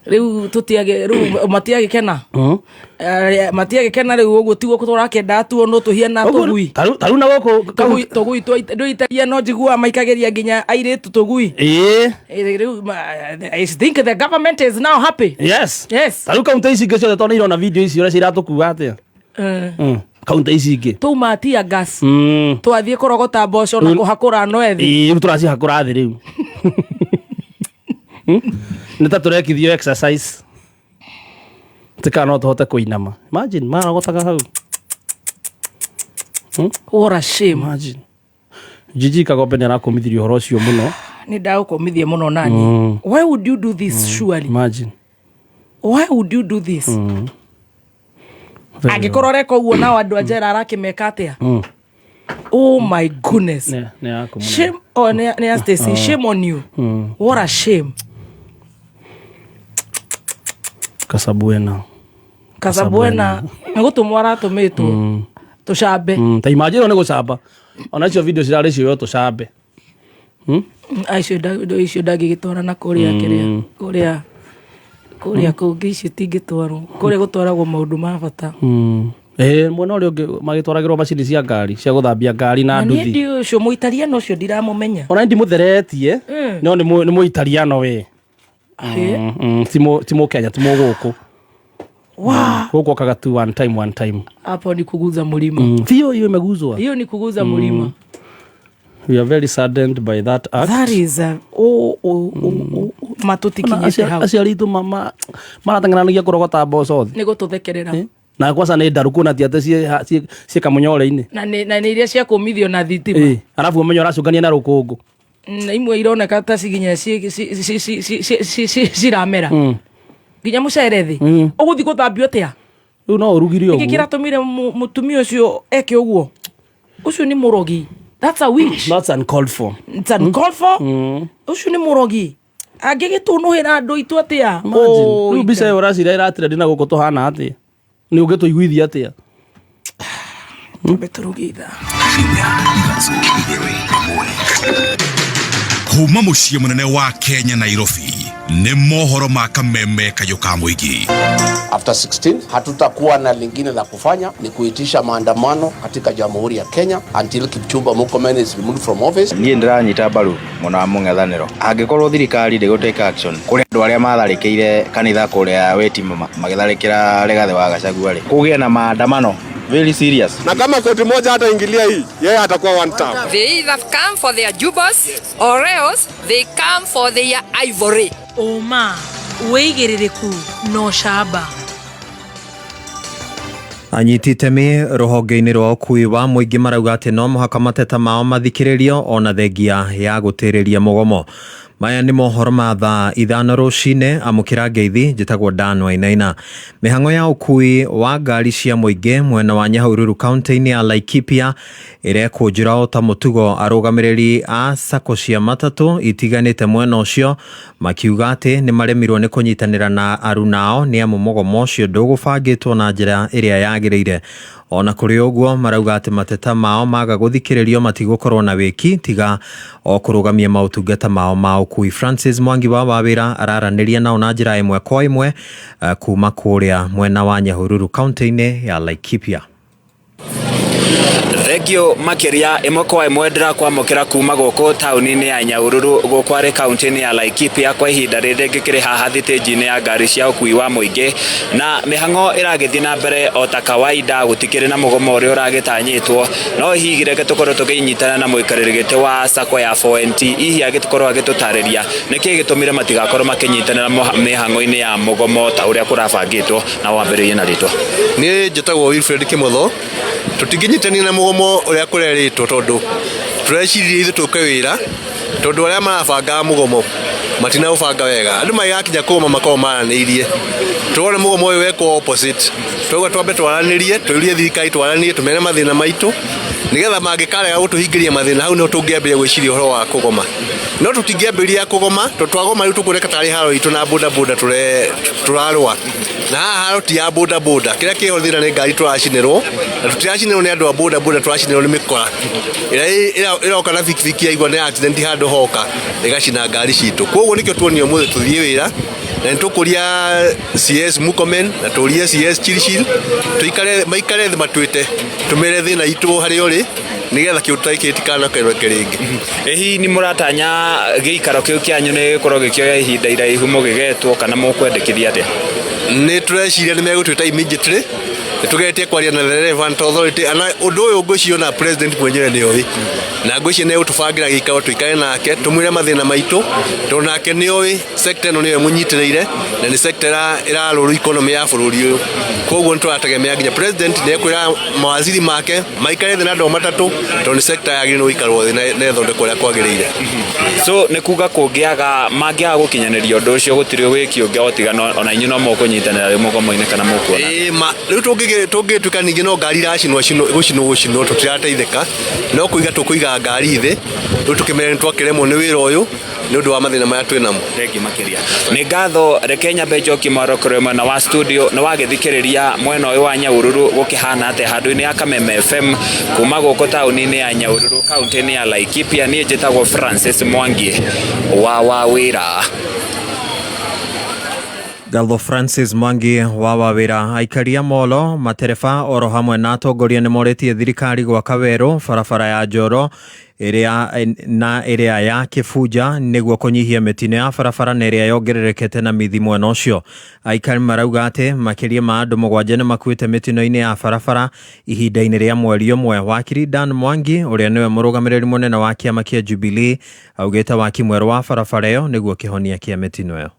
Riu tutiage riu matiage kena. Matiage kena riu uguo tigo kutora kenda tu no tuhiana tugui. Taru na goko tugui ndoitagia no njigua maikageria nginya airetu tugui. Riu I think the government is now happy. Yes. Yes. Taru kaunta ici ngicio tona irona video ici ora ciratukuwa atia. Kaunta ici ingi. Tu matia gas. Twathie kurogota mboco na kuhakura no ethi. Turaci hakura thi riu. Nita turekithio exercise. Tika no tuhote kuinama. Imagine maragotaga hau. What a shame. Imagine. Jiji Kagombe narakumithirio horo cio muno. Ni ndagukomithie muno nani. Why would you do this surely? Imagine. Why would you do this? Agikororeka uguo na andu ajera arakimeka atia. Oh my goodness. Shame on Stacy. Shame on you. What a shame. Kasabuena. Ngutumwa ratumitwo. Tucambe. Ta imagine one gucamba. Ona cio video cirari cio tucambe. Icio ndagigitwara na kuria kiria. Kuria kungi icio tingitwarwo. Kuria gutwaragwo maundu ma bata. Mwena uri ungi magitwaragirwo macini cia ngari cia guthambia ngari na nduthi. Ni ndio cio Muitaliano cio ndiramumenya. Ona ndi mutheretie no ni Muitaliano we. Timo Kenya timo guku. Wow. Huko kagatu one time. Hapo ni kuguza mulima. Hiyo imeguzwa. Hiyo ni kuguza mulima. We are very saddened by that act. That is matutikinyite hau aciari tu mama maratanganagia kurogota mboco thi nigo tuthekerera na kwanza nĩ ndaru kuna tiate cie kamunyore-inĩ na nĩ iria cia kũmithio na thitima arabu ũmenyo ũracũngania na rũkũngũ na imwe ironeka ta ciginya ciramera nginya mũcere thĩ ũgũthiĩ gũthambio atĩa rĩu no ũrugire ũguo gĩkĩ kĩratũmire mũtumia ũcio eke ũguo ũcio nĩ mũrogi. That's a witch. That's uncalled for. It's uncalled for. Ũcio nĩ mũrogi angĩgĩtũnũhĩra andũ itũ atĩa rĩu mbica ĩyo ũracira ĩratire ndĩ na gũkũ tũhana atĩa nĩ ũngĩtũiguithia atĩa betũrugitha kuma mũciĩ mũnene wa Kenya Nairobi nĩ mohoro ma kameme kayo ka mũingĩ. After 16 hatutakuwa na lingine la kufanya ni kuitisha maandamano katika Jamhuri ya Kenya until Kipchumba Murkomen is removed from office. Niĩ ndĩranyita mbaru mũno wa mũng'ethanĩro angĩkorwo thirikari ndĩgũteka action kũrĩ andũ arĩa matharĩkĩire kanitha kũrĩa Wetima magĩtharĩkĩra Rigathĩ wa Gachagua kũgĩe na maandamano very serious. Na kama koti moja hata ingilia hii yeye atakuwa one term. They either come for their jubas or else they come for their ivory. Oma weigĩrĩrĩku no shamba anyiti itemi rũhonge-inĩ rwa ũkui wa mũingĩ marauga atĩ no mũhaka mateta mao mathikĩrĩrio ona thengia ya gũtĩrĩria mũgomo. Maya nĩ mohoro ma thaa 5 rũcinĩ amũkĩra ngeithi njĩtagwo Dan Wainaina. Mĩhang'o ya ũkui wa ngari cia mũingĩ mwena wa Nyahururu kaunti-inĩ ya Laikipia ĩrekũnjĩra o ta mũtugo arũgamĩrĩri a sako cia matatũ itiganĩte mwena ũcio makiuga atĩ nĩ maremirwo nĩ kũnyitanĩra na arunao nĩ amu mũgomo ũcio ndũgũbangĩtwo na njĩra ĩrĩa yagĩrĩire. Ona kũrĩ ũguo marauga atĩ mateta mao maga gũthikĩrĩrio matigũkorwo na wĩki tiga o kũrũgamia maũtungata mao ma ũkui. Francis Mwangi wa Wawĩra araranĩria nao na njĩra ĩmwe kwa ĩmwe kuma kũrĩa mwena wa Nyahururu kaunti-inĩ ya Laikipia. Regio makiria imwe kwa imwe ndirakwamũkĩra kuma gũkũ taũni-inĩ ya Nyahururu gũkũ arĩ kaunti-inĩ ya Laikipia kwa ihinda rĩrĩ ngĩkĩrĩ haha thitĩnji-inĩ ya ngari cia ũkui wa mũingĩ na mĩhang'o ĩragĩthiĩ na mbere o ta kawaida gũtikĩrĩ na mũgomo ũrĩa ũragĩtanyĩtwo no hihi reke tũkorwo tũkĩnyitana na mũikarĩri gĩtĩ wa sako ya 4NT hihi agĩtũkorwo agĩtũtarĩria nĩkĩ gĩtũmire matigakorwo makĩnyitanĩra mĩhang'o-inĩ ya mũgomo ta ũrĩa kũrabangĩtwo na wambĩrĩrie na rĩtwa. Niĩ njĩtagwo Wilfred Kimotho tũtingĩnyitanĩra na mũgomo ũrĩa kũrerĩtwo tondũ tũreciria ithuĩ tũke wĩra tondũ arĩa marabanga mũgomo matina ũbanga wega andũ magakinya kũma makorwo maranĩirie tũrone mũgomo ũyũ weko opposite tũgwa twambe twaranĩrie twĩrie thirikari twaranĩrie tũmene mathĩna maitũ nĩgetha mangĩkarega gũtũhingĩria mathĩna hau no tũngĩambĩrĩria gwĩciria ũhoro wa kũgoma no tũtingĩambĩrĩria kũgoma tondũ twagoma rĩu tũkũreka tarĩ haro itũ na boda tũrarũa na haha haro ti ya boda kĩrĩa kĩho thĩna nĩ ngari tũracinĩrwo na tũtiracinĩrwo nĩ andũ a boda tũracinĩrwo nĩ mĩkora ĩroka na bikibiki yaigua nĩ accident handũ hoka ĩgacina ngari citũ koguo nĩkĩo tuonio mũthĩ tũthiĩ wĩra na nĩtũkũria CS Murkomen na tũrie CS Chirchir maikare thĩ matwĩte tũmere thĩna itũ harĩa ũrĩ nigetha kiuta iki tikana kereke ringi ehi ni muratanya giikaro kiu kyanyu ni gikorwo gikioya ihinda iraihu mugigetwo kana mukwendekithia atia ni tureciria ni megutwita immediately tugetie kwaria na the relevant authority ana undu uyu ngũcio na president mwenyewe ni oĩ na ngũcio ne utubangira gikao tuikare nake tumwire mathina maitu tonake ni oĩ sector no niwe munyitirĩire na ni sector irarũrũ economy ya bũrũri ũyũ koguo nitũrategemea nginya president ni ekwira mawaziri make maikare thĩ na andũ matatũ to ni sector yagĩrĩirwo gũikarwo thĩ na ĩthondekwo ũrĩa kwagĩrĩire so ni kuga kũngĩaga mangĩaga gũkinyanĩria ũndũ ũcio gũtirĩ wĩki ũngĩ otigana ona inyuĩ no mũkũnyitanĩra rĩu mũgomo-inĩ kana mũkuona rĩu tũngĩtuĩka ningĩ no ngari iracinwo gũcinwo tũtirateithĩka no kũiga tũkũiga ngari thĩ rĩu tũkĩmenya nĩ twakĩremwo nĩ wĩra ũyũ nĩ ũndũ wa mathĩna maya twĩnamo thengi makĩria nĩ ngatho reke nyambe njoki marokore mwena wa studio nĩ wagĩthikĩrĩria mwena ũyũ wa Nyahururu gũkĩhana atĩ handũ-inĩ ya Kameme FM kuma gũkũ taũni-inĩ ya Nyahururu kaunti-inĩ ya Laikipia niĩ njĩtagwo Francis Mwangi wa Wawĩra. Ngatho Francis Mwangi wa Wawĩra. Aikaria molo matereba oro hamwe na atongoria nĩ morĩtie thirikari gwaka werũ barabara ya Njoro ĩrĩa ya Kĩbunja nĩguo kũnyihia mĩtino ya barabara na ĩrĩa yongererekete na mithi mwena ũcio. Aikari marauga atĩ makĩria ma andũ 7 nĩ makuĩte mĩtino-inĩ ya barabara ihinda-inĩ rĩa mweri ũmwe. Wakiri Dan Mwangi ũrĩa nĩwe mũrũgamĩrĩri mũnene wa kĩama kĩa Jubilee augĩte waki mwerũ wa barabara ĩyo nĩguo kĩhonia kĩa mĩtino ĩyo.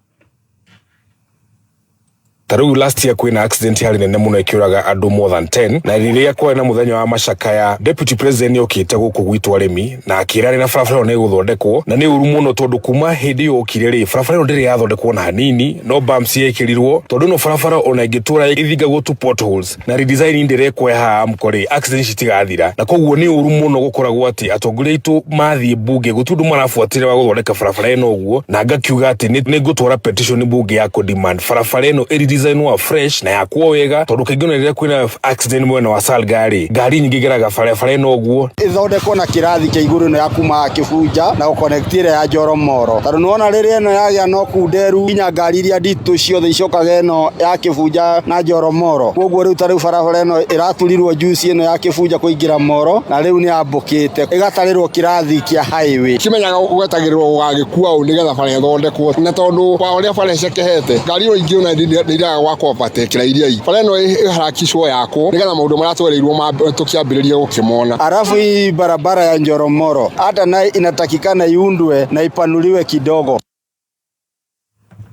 Taru last year kwina accident hali nene muno ikiuraga andu more than 10 na riria kwa na muthenya wa macakaya deputy president yokite guku gwitu aremi na akira na barabara ne guthondekwo na ni uru muno tondu kuma hindi yokire ri barabara ndiri yathondekwo na hanini no bumps yekirirwo tondu no barabara ona ingitura ithinga gutu potholes na redesign ndire kwa ha amkori accident citigathira na koguo ni uru muno gukoragwo ati atongoria itu mathie bunge gutundu marafuatire wa guthondeka barabara eno guo na ngakiuga ati ni gutwara petition bunge ya ko demand barabara eno design wa fresh na yakwo wega tondu kaingĩ rĩrĩa kwina accident mwena wa Salgari ngari nyingĩ geraga barabara ĩno ũguo ithondekwo na kĩrathi kĩa igũrũ no ya kuma Kĩbunja na gũconnectire ya Njoromoro tondu nĩwona rĩrĩa ĩno yagĩa no kunderu nginya ngari iria nditũ ciothe icokaga ĩno ya Kĩbunja na Njoromoro koguo rĩu tarĩu barabara ĩno ĩraturirwo juice ĩno ya Kĩbunja kũingĩra Moro na rĩu nĩ yambũkĩte ĩgatarĩrwo kĩrathi kĩa highway kimenyaga ũgetagĩrĩrwo gũgagĩkua ũũ nĩgetha bara ĩthondekwo na tondu wa ũrĩa bara ĩcekehete ngari ingĩ ona ndĩraga wako patekera iria hii pale no harakishwo yako nigana maundu maratwereirwo tukiambiriria gukimona arafu hii barabara ya Njoromoro hata na inatakikana iundwe na ipanuliwe kidogo.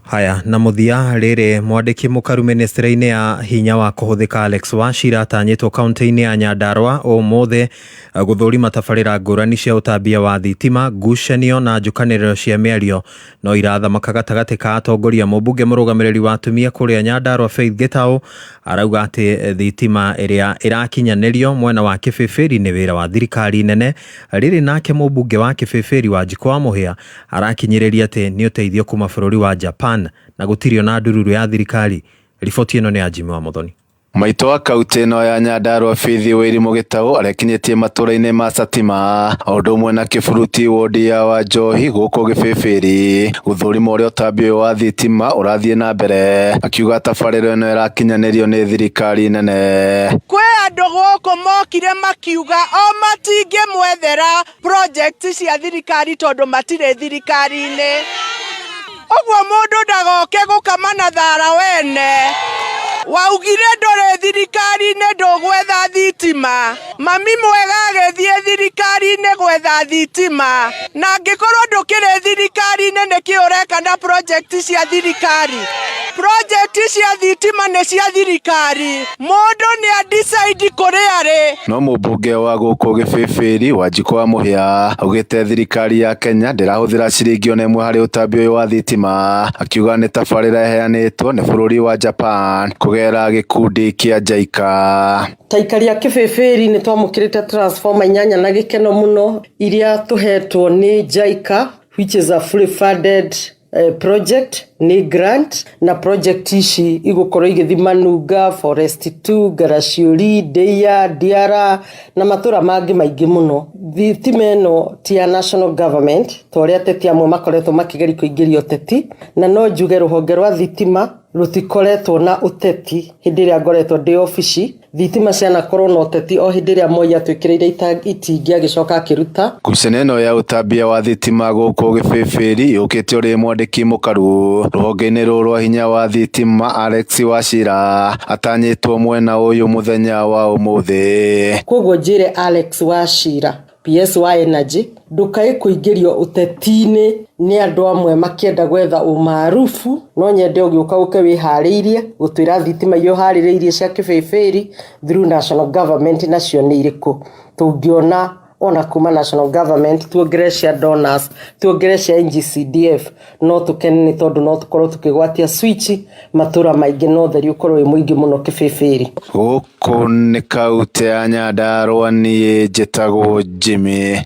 Haya na muthia rĩrĩ mwandĩki mũkaru ministry-inĩ ya hinya wa kũhũthĩka Alex Wachira atanyĩtwo kaunti-inĩ ya Nyandarua ũmũthĩ gũthũrima tabarĩra ngũrani cia ũtambia wa thitima ngucanio na njũkanĩrĩro cia mĩario no irathamaka gatagatĩ ka atongoria. Mũmbunge mũrũgamĩrĩri wa atumia kũrĩa Nyandarua Faith Gĩtaũ arauga atĩ thitima ĩrĩa ĩrakinyanĩrio mwena wa Kĩbĩbĩri nĩ wĩra wa thirikari nene. Rĩrĩ nake mũmbunge wa Kĩbĩbĩri Wanjikũ wa Mũhĩa arakinyĩrĩria atĩ nĩ ũteithio kuma bũrũri wa Japan na gutirio na ndururu ya thirikari. Riboti ĩno nĩ ya Jimmy wa Muthoni. Maito wa kauti ĩno ya Nyandarua Faith Wĩrimu Gĩtaũ arekinyĩtie matũra-inĩ ma Satima ũndũ ũmwe na Kĩburuti wodi ya Wanjohi gũkũ Gĩbĩbĩri gũthũrima ũrĩa ũtambio wa thitima ũrathiĩ na mbere akiuga tabarĩra ĩno ĩrakinyanĩrio nĩ thirikari nene. Kwĩ andũ gũkũ mokire makiuga o matingĩmwethera project cia thirikari tondu matirĩ thirikari-inĩ. Ogwo mundu ndagoke gũkamana thara wene waugire ndore thirikari-inĩ ndũgwetha thitima mami mwega agĩthiĩ thirikari-inĩ gwetha thitima na angĩkorwo ndũkĩrĩ thirikari-inĩ nĩkĩ ũreka na project cia thirikari. Project cia thitima nĩ cia thirikari mũndũ nĩ decide kũrĩa arĩ. No mũmbunge wa gũkũ Gĩbĩbĩri Wanjikũ wa Mũhĩa augĩte thirikari ya Kenya ndĩrahũthĩra ciringi ona ĩmwe harĩ ũtambio wa thitima akiuga nĩ tabarĩra ĩheanĩtwo nĩ bũrũri wa Japan kũgerera gĩkundi kĩa JICA. Taikari ya Kĩbĩbĩri nĩ twamũkĩrĩte transformer 8 na gĩkeno mũno iria tũhetwo nĩ JICA which is a fully funded project ni grant na project ici igũkorwo igĩthi Manunga, Forest 2, Garaciuri, Deia, Diara na matũra mangĩ maingĩ mũno. Thitima ĩno ti ya national government torĩa ateti amwe makoretwo makĩgeria kũingĩria ũteti na no njuge rũhonge rwa thitima rũtikoretwo na ũteti hĩndĩ ĩrĩa ngoretwo ndĩ ofici. Thitima cianakorwo na ũteti o hĩndĩ ĩrĩa Moi atwĩkĩrĩire itingi agĩcoka akĩruta. Ngucanio ĩno ya ũtambia wa thitima gũkũ Gĩbĩbĩri yũkĩte ũrĩ mwandĩki mũkaru rũhonge-inĩ rũrũ rwa hinya wa thitima Alex Wachira atanyĩtwo mwena ũyũ mũthenya wa ũmũthĩ. Koguo njĩre Alex Wachira PS wa Energy ndukae kũingĩrio ũteti-inĩ nĩ andũ amwe makĩenda gwetha ũmaarufu no nyende ũgĩũka ũke wĩharĩirie gũtwĩra thitima iria ũharĩrĩirie cia Kĩbĩbĩri through national government nacio nĩ irĩkũ. Tũngĩona ona kuma national government tuongere cia donors tuongere cia NGCDF no tũkene nĩ tondũ no tũkorwo tũkĩgwatia switch matũra maingĩ no theri ũkorwo wĩ mũingĩ mũno Kĩbĩbĩri. Gũkũ nĩ kauntĩ ya Nyandarua niĩ njĩtagwo Jimmy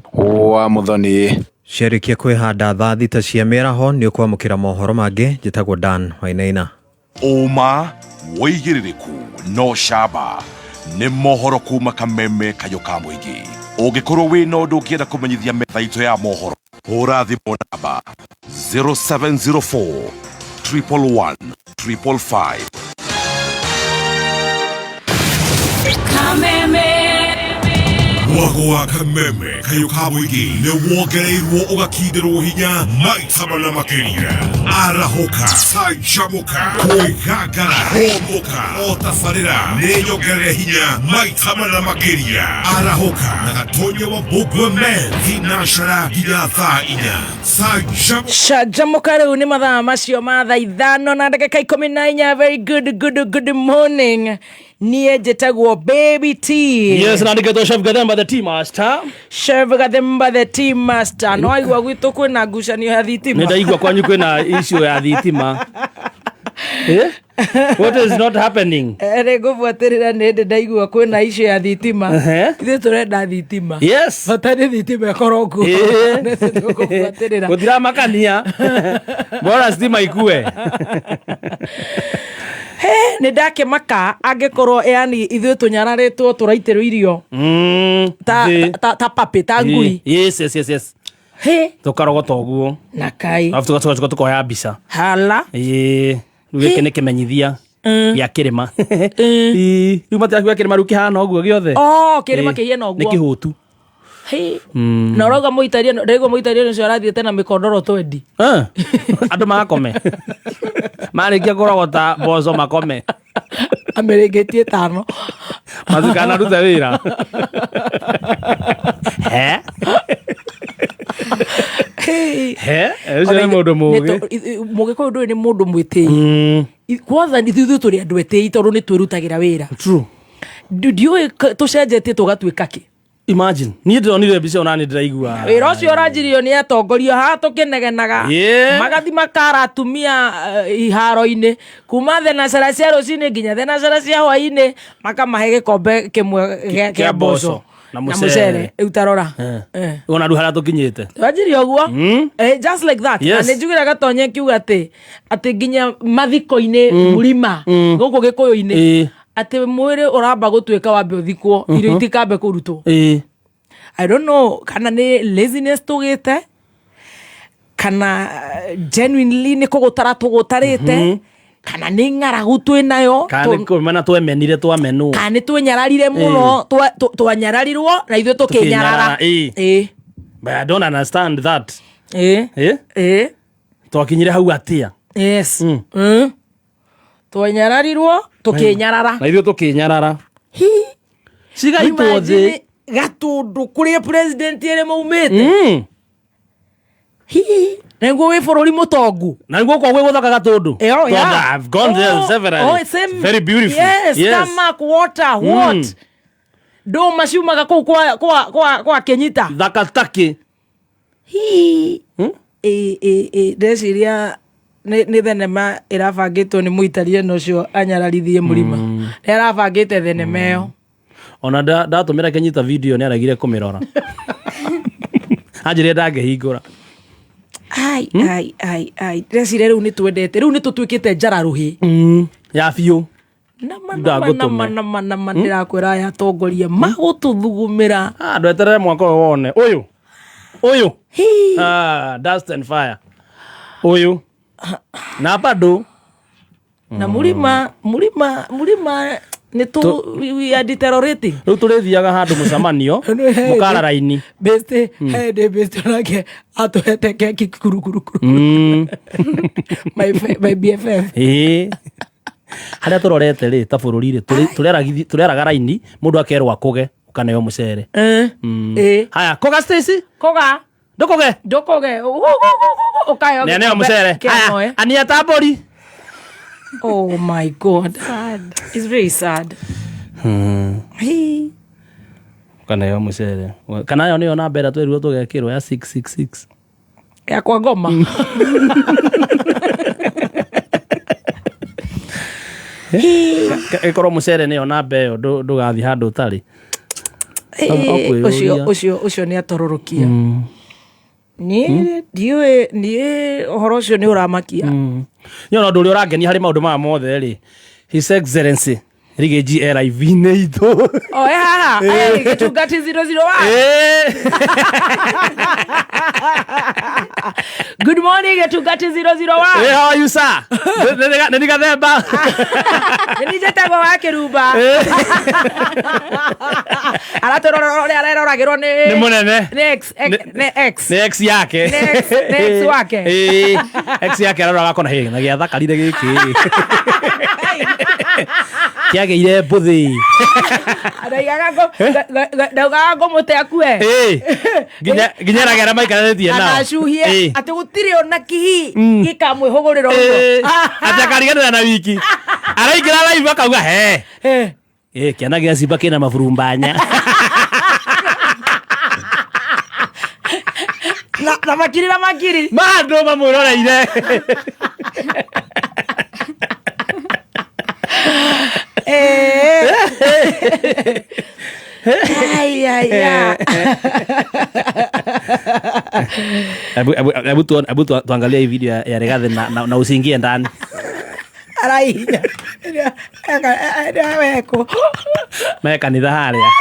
wa Muthoni. Ciarĩkia kwĩhanda thaa thita cia mĩaraho nĩ ũkwamũkĩra mohoro mangĩ njĩtagwo Dan Wainaina. Ũma wĩigĩrĩrĩku no camba nĩ mohoro kuma Kameme Kayũ ka Mũingĩ. Ũngĩkorwo wĩ na ũndũ ũngĩenda kũmenyithia metha itũ ya mohoro hũra thimũ namba 0704 111 555. Kameme Mwago wa kameme kayo kabwigi ne wongereirwo ugakindirwo hinya maita mana makiria arahoka sajamuka kwigagara homoka otafarira ne yongere hinya maita mana makiria arahoka na gatonye wa bugwe men hinashara hinya thaa inya sajamuka riu ni mathaa macio ma thaa 5 na ndagika 14. Very good morning. Niye jetagwo Baby T. Yes, na ndiketo Chef Gathemba the Tea Master. Chef Gathemba the Tea Master. No aigua gwitu kwina ngucanio ya thitima. Ndaigua kwanyu kwina issue ya thitima. What is not happening? Rego bwaterera nende ndaigua kwina issue ya thitima. Ithe turenda thitima. Yes. Batari thitima koroko. Gutira makania. Bora stima ikue. Nä ndake maka angäkorwo yani ithuä tå nyararätwo tå raitä rwo irio ta papä ta ngui. Yes. Tå karogota å guo na kai tå koya mbica hala rä u gä kä nä kä menyithia gä a kä rä ma rä u matirakiuga kä rä ma rä u kä hana å guo gä othe kä rä ma kä hiena å guo nä kä hå tu na ũrauga mũitaria ndĩgwo mũitaria ũcio arathiĩte na mĩkondoro 20 andũ magakome marĩkia kũrogota mboco makome amĩrĩngĩtie 5 matikanaruta wĩra ũcio nĩ mũndũ mũgĩ mũgĩkũyũ ndũĩ nĩ mũndũ mwĩtĩi kwatha ithuĩ tũrĩ andũ etĩi tondũ nĩ twĩrutagĩra wĩra ndiũĩ tũcenjetie tũgatuĩka kĩ. Imagine ni ndonire mbica ona ni ndiraigua wĩra ũcio ũranjirio nĩ atongoria ha tũkĩnegenaga magathi makara atumia iharo-inĩ kuma thenacera cia rũcinĩ nginya thenacera cia hwainĩ makamahe gĩkombe kĩmwe kĩa mboco na mũcere rĩu tarora ona rĩu harĩa tũkinyĩte wanjirio ũguo just like that na nĩ njugĩra gatonye kiuga atĩ nginya mathiko-inĩ Mlima gũkũ Gĩkũyũ-inĩ atĩ mwĩrĩ ũramba gũtuĩka wambe ũthikwo irio itikambe kũrutwo. I don't know kana nĩ laziness tũgĩte kana genuinely nĩ kũgũtara tũgũtarĩte kana nĩ ng'aragu twĩnayo kana nĩ kũmena twemenire twamenwo kana nĩ twĩnyararire mũno twanyararirwo na ithuĩ tũkĩnyarara. But I don't understand that. Twakinyire hau atĩa? Yes. Twanyararirwo tukinyarara na ithuĩ tukinyarara cigaitwo thĩ gatũndũ kũrĩa president ĩrĩ maumĩte nĩguo wĩ bũrũri mũtongu na nĩguo kwa gwĩ gũthaka gatũndũ. I've gone there several. Very beautiful. Yes. Stomach water what ndũma ciumaga kũu kwa Kenyita thaka takĩ ndeciria nĩ thenema ĩrabangĩtwo nĩ mũitaria no cio anyararithie Mlima nĩ arabangĩte thenema ĩyo ona ndatũmĩra Kenyita video nĩ aregire kũmĩrora anjĩrire ndangĩhingũra ndĩreciria rĩu nĩ twendete rĩu nĩ tũtuĩkĩte njararũhĩ ya biũ nama ndĩrakwĩra aya atongoria magũtũthugumĩra andũ eterere mwaka ũyũ wone ũyũ dust and fire ũyũ na bado na Mlima nĩ we are deteriorating. Rĩu tũrĩthiaga handũ mũcemanio mũkara raini beste beste nake atũhete keki kuru my BFF harĩa tũrorete rĩ ta bũrũri rĩ tũreraga raini mũndũ akerwo akũge ũkaneo mũcere haya kũga Stacy kũga ndokoge ukayo nene mũcere haya ania tabori. Oh my God, it's very sad. Kana yo mũcere kana yo nĩyo namba ĩrĩa twerirwo tũgekĩrwo ya 666 ya kwa ngoma ĩkorwo mũcere nĩyo namba ĩyo ndũgathiĩ handũ ũtarĩ ũcio nĩ atororokia niĩ ũhoro ũcio nĩ ũramakia nyona ũndũ ũrĩa ũrangenia harĩ maũndũ maya mothe rĩ His Excellency Rige GLIV ne ito. Oh yeah. Getungati 001. Good morning Getungati 001. Hey, how are you sir? Nani kadheba? Ni jetago wake ruba. Aratororagirwo ni munene. Next yake. Next wake. Ex yake aroraga kona he na giatha karire giki. Kiageire mbuthi. Ndaugaga ngo mute akue. Ginya ragera maikararetie nao. Anashuhie ati gutire ona kihi gikamwihugurira ugo. Atakariganira na wiki. Araikira live akauga he. Kiana gia simba kina mafurumbanya. Na makiri. Mando mamuroreire. Abu tuangalia hii video ya Regathe na usiingie ndani. Arainya. Weko. Meka ni dhaharia.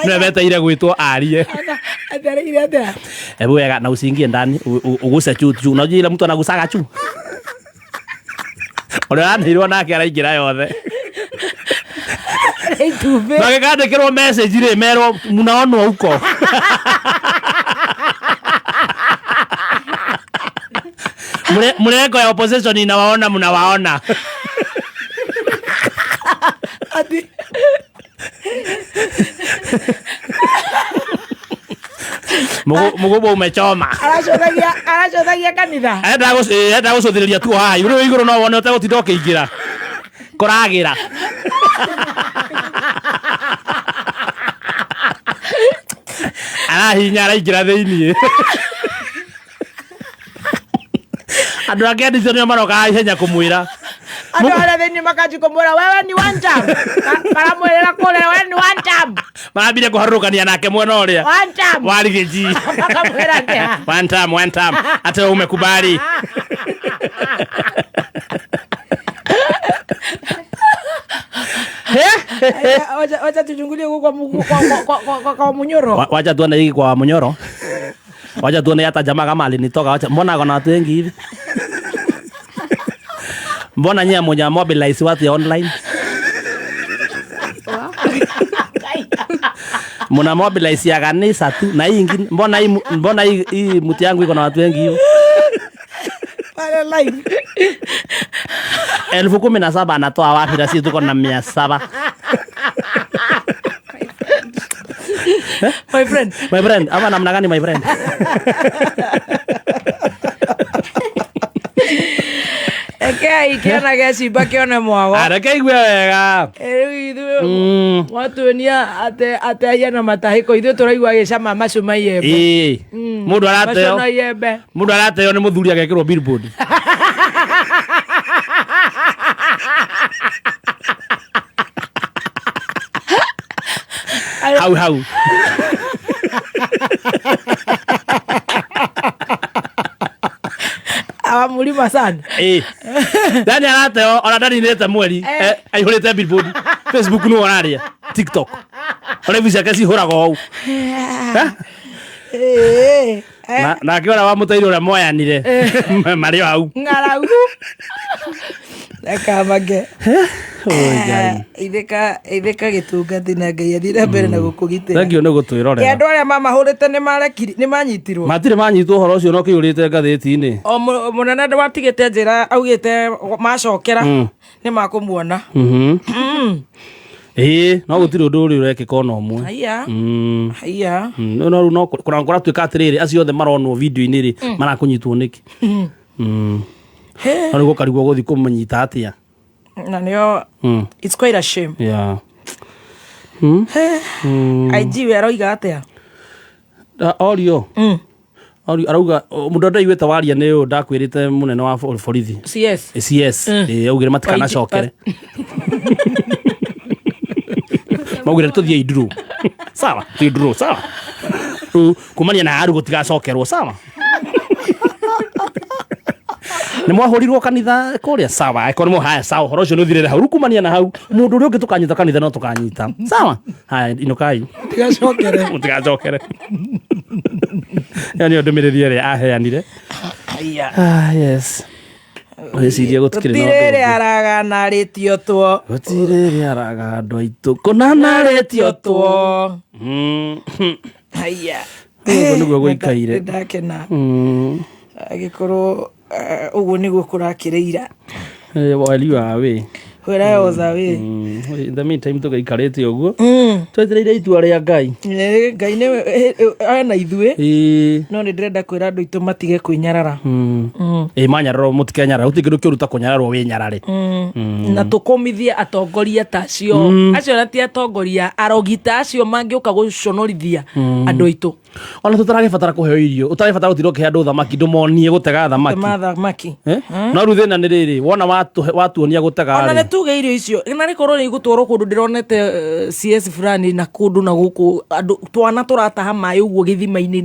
Nabeta ile gwitwo arie. Atarire ata. Ebu wega na usiingie ndani uguse chuchu. Unajua ile mtu anagusaga chu. Ora ndirwo nake araingira yothe. Magekandikirwo message ri merwo munaonwo huko. Mureko ya opposition inawaona mnawaona. Ati Mugobo umechoma. Aracothagia kanitha. Enda gucuthiria tu hai. Iguru no wone utegutinda ukiingira. Koragira. Arahinya araingira thiini. Andu ake ndicio nio maroka ihenya kumwira. Andu ara thiini makaji kumwira wewe ni one time. Maramwira kule wewe ni one time. Marambire kuharukania nake mwena uria. One time. Warigiji. Makamwira ke. One time. Hata umekubali. Wacha tuchungulie huko kwa Munyoro. Wacha tuone hiki kwa Munyoro. Wacha tuone hata jamaa kama alinitoka. Wacha mbona kuna watu wengi hivi? Mbona nyinyi mmoja mobilize watu ya online? Muna mobilize ya kanisa tu na hii ingine. Mbona hii mti yangu iko na watu wengi hiyo? Pale live. 17,000 anatoa wapi na sisi tuko na 700? My friend, ama namna gani my friend? Okay, kiana gesi bakione mwago. Arake igwe wega. Watu nia ate ayana matahiko ithu turaigwa gicama macuma yembe. Mundu arateo. Mundu arateo ni muthuri agekirwo billboard. Hau. Awa mulima sana. Dani arateo ona Dani nete mweri. Aihurite billboard. Facebook no oraria. TikTok. Ona visa kasi horago au. Na akiona wa mutairi ura moyanire. Mario hau. Ngarau. Akamage. Itheka gitungati na Ngai athire mbere na gukugitira. Thank you no gutwirorera. Andu aria mamahurite ni marekiri ni manyitirwo. Matire manyitwo horo ucio no kiurite ngathiti-ini. O munene ndwatigite njira augite macokera ni makumuona. No gutire undu uri urekika ona umwe. Haiya. No kurangora twika atiriri acio othe maronwo video-ini ri marakunyitwo niki. Ari gukarigwo guthi kumanyita atia. Na nio it's quite a shame. Yeah. IG we aroiga atia. Audio. Arauga mundu ndaigweta waria ni u ndakwirite munene wa borithi. CS. Augire matikana cokere. Maugire tuthie iduru. Sawa, iduru, sawa. Kumania na haru gutigacokerwo, sawa. Nĩ mwahorirwo kanitha kũrĩa sawa. Eko nĩ haya sawa. Horo ũcio nĩ ũthirĩre hau. Rukumania na hau. Mũndũ ũrĩa ũngĩ tũkanyita kanitha no tũkanyita. Sawa. Haya inukai. Mutigacokere. Yani ndũmĩrĩri ĩrĩa aheanire. Yes. Wecirie gũtikĩrĩ na ũndũ. Gũtirĩ aragana rĩtio two. Gũtirĩ araga andũ aitũ. Kũnana rĩtio two. Haya. Nĩguo gũikaire. Ndakena. Agĩkorwo ũguo nĩguo kũrakĩrĩira. While you are away. Where I was away. In the meantime tũgaikarĩte ũguo. Twetereire itua rĩa Ngai. Ngai nĩ ana ithuĩ. No nĩ ndĩrenda kwĩra andũ aitũ matige kwĩnyarara. Manyararo mũtikenyarara. Gũtirĩ kĩndũ kĩũru ta kũnyararwo wĩnyarare. Na tũkũmithie atongoria ta acio. Acio na ti atongoria, arogita acio mangĩũka gũconorithia andũ aitũ. Ona tũtaragĩbatara kũheo irio. Ũtaragĩbatara gũtirwo kĩhe andũ thamaki ndũmonie gũtega thamaki. Thamaki. No rĩu thĩna nĩ rĩrĩ, wona watuonia gũtega. Ona nĩ tuge irio icio. Na nĩ korwo nĩ igũtwarwo kũndũ ndĩronete CS fulani na kũndũ na gũkũ andũ twana tũrataha maĩ ũguo gĩthima-inĩ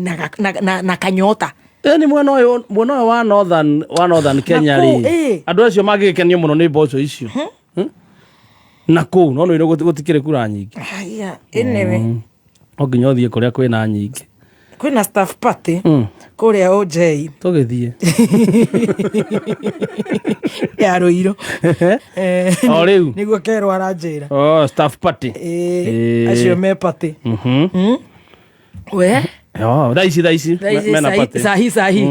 na kanyota. Ni mwena ũyũ wa northern Kenya rĩ. Andũ acio mangĩkenio mũno nĩ mboco icio. Na kũu no nĩ gũtikĩrĩ kura nyingĩ. Haya, anyway. O nginya ũthiĩ kũrĩa kwĩna nyingĩ. Kwĩna staff party kũrĩa OJ. Tũgĩthiĩ. Ya Ruiru. O rĩu. Nĩguo kerwo aranjĩra. Staff party. Acio me party. We? Thaici. Mena party. Sahi.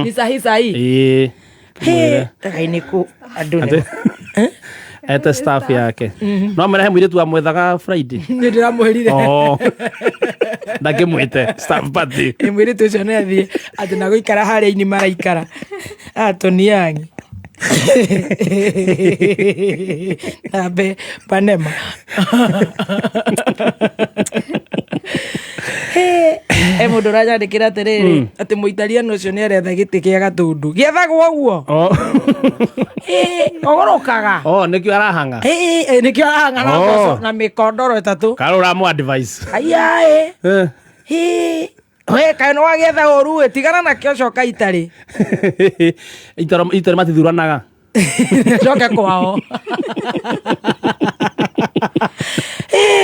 Ni sahi. Takaini ku andũ. Eta staff yake. No mera he mũirĩtu wa mwethaga Friday. Nĩ ndĩramwĩrire. Ndakĩmwĩte staff party. Nĩ mũirĩtu ũcio nĩ athiĩ atĩ na gũikara harĩa-inĩ maraikara. Atoniangi. Abe Panema. Mũndũ ũranyandĩkĩra atĩrĩrĩ atĩ mũitaliano ũcio nĩ aretha gĩtĩ kĩa Gatundu. Gĩethagwo ũguo. Ogorokaga. Nĩkĩo arahanga. Nĩkĩo arahanga na mĩkondoro ĩtatũ. Karũ ũramũ advice. Aya we kaĩ nĩ wagĩetha ũru tigana nakĩo coka itarĩ. Itarĩ matithuranaga. Coke kwao.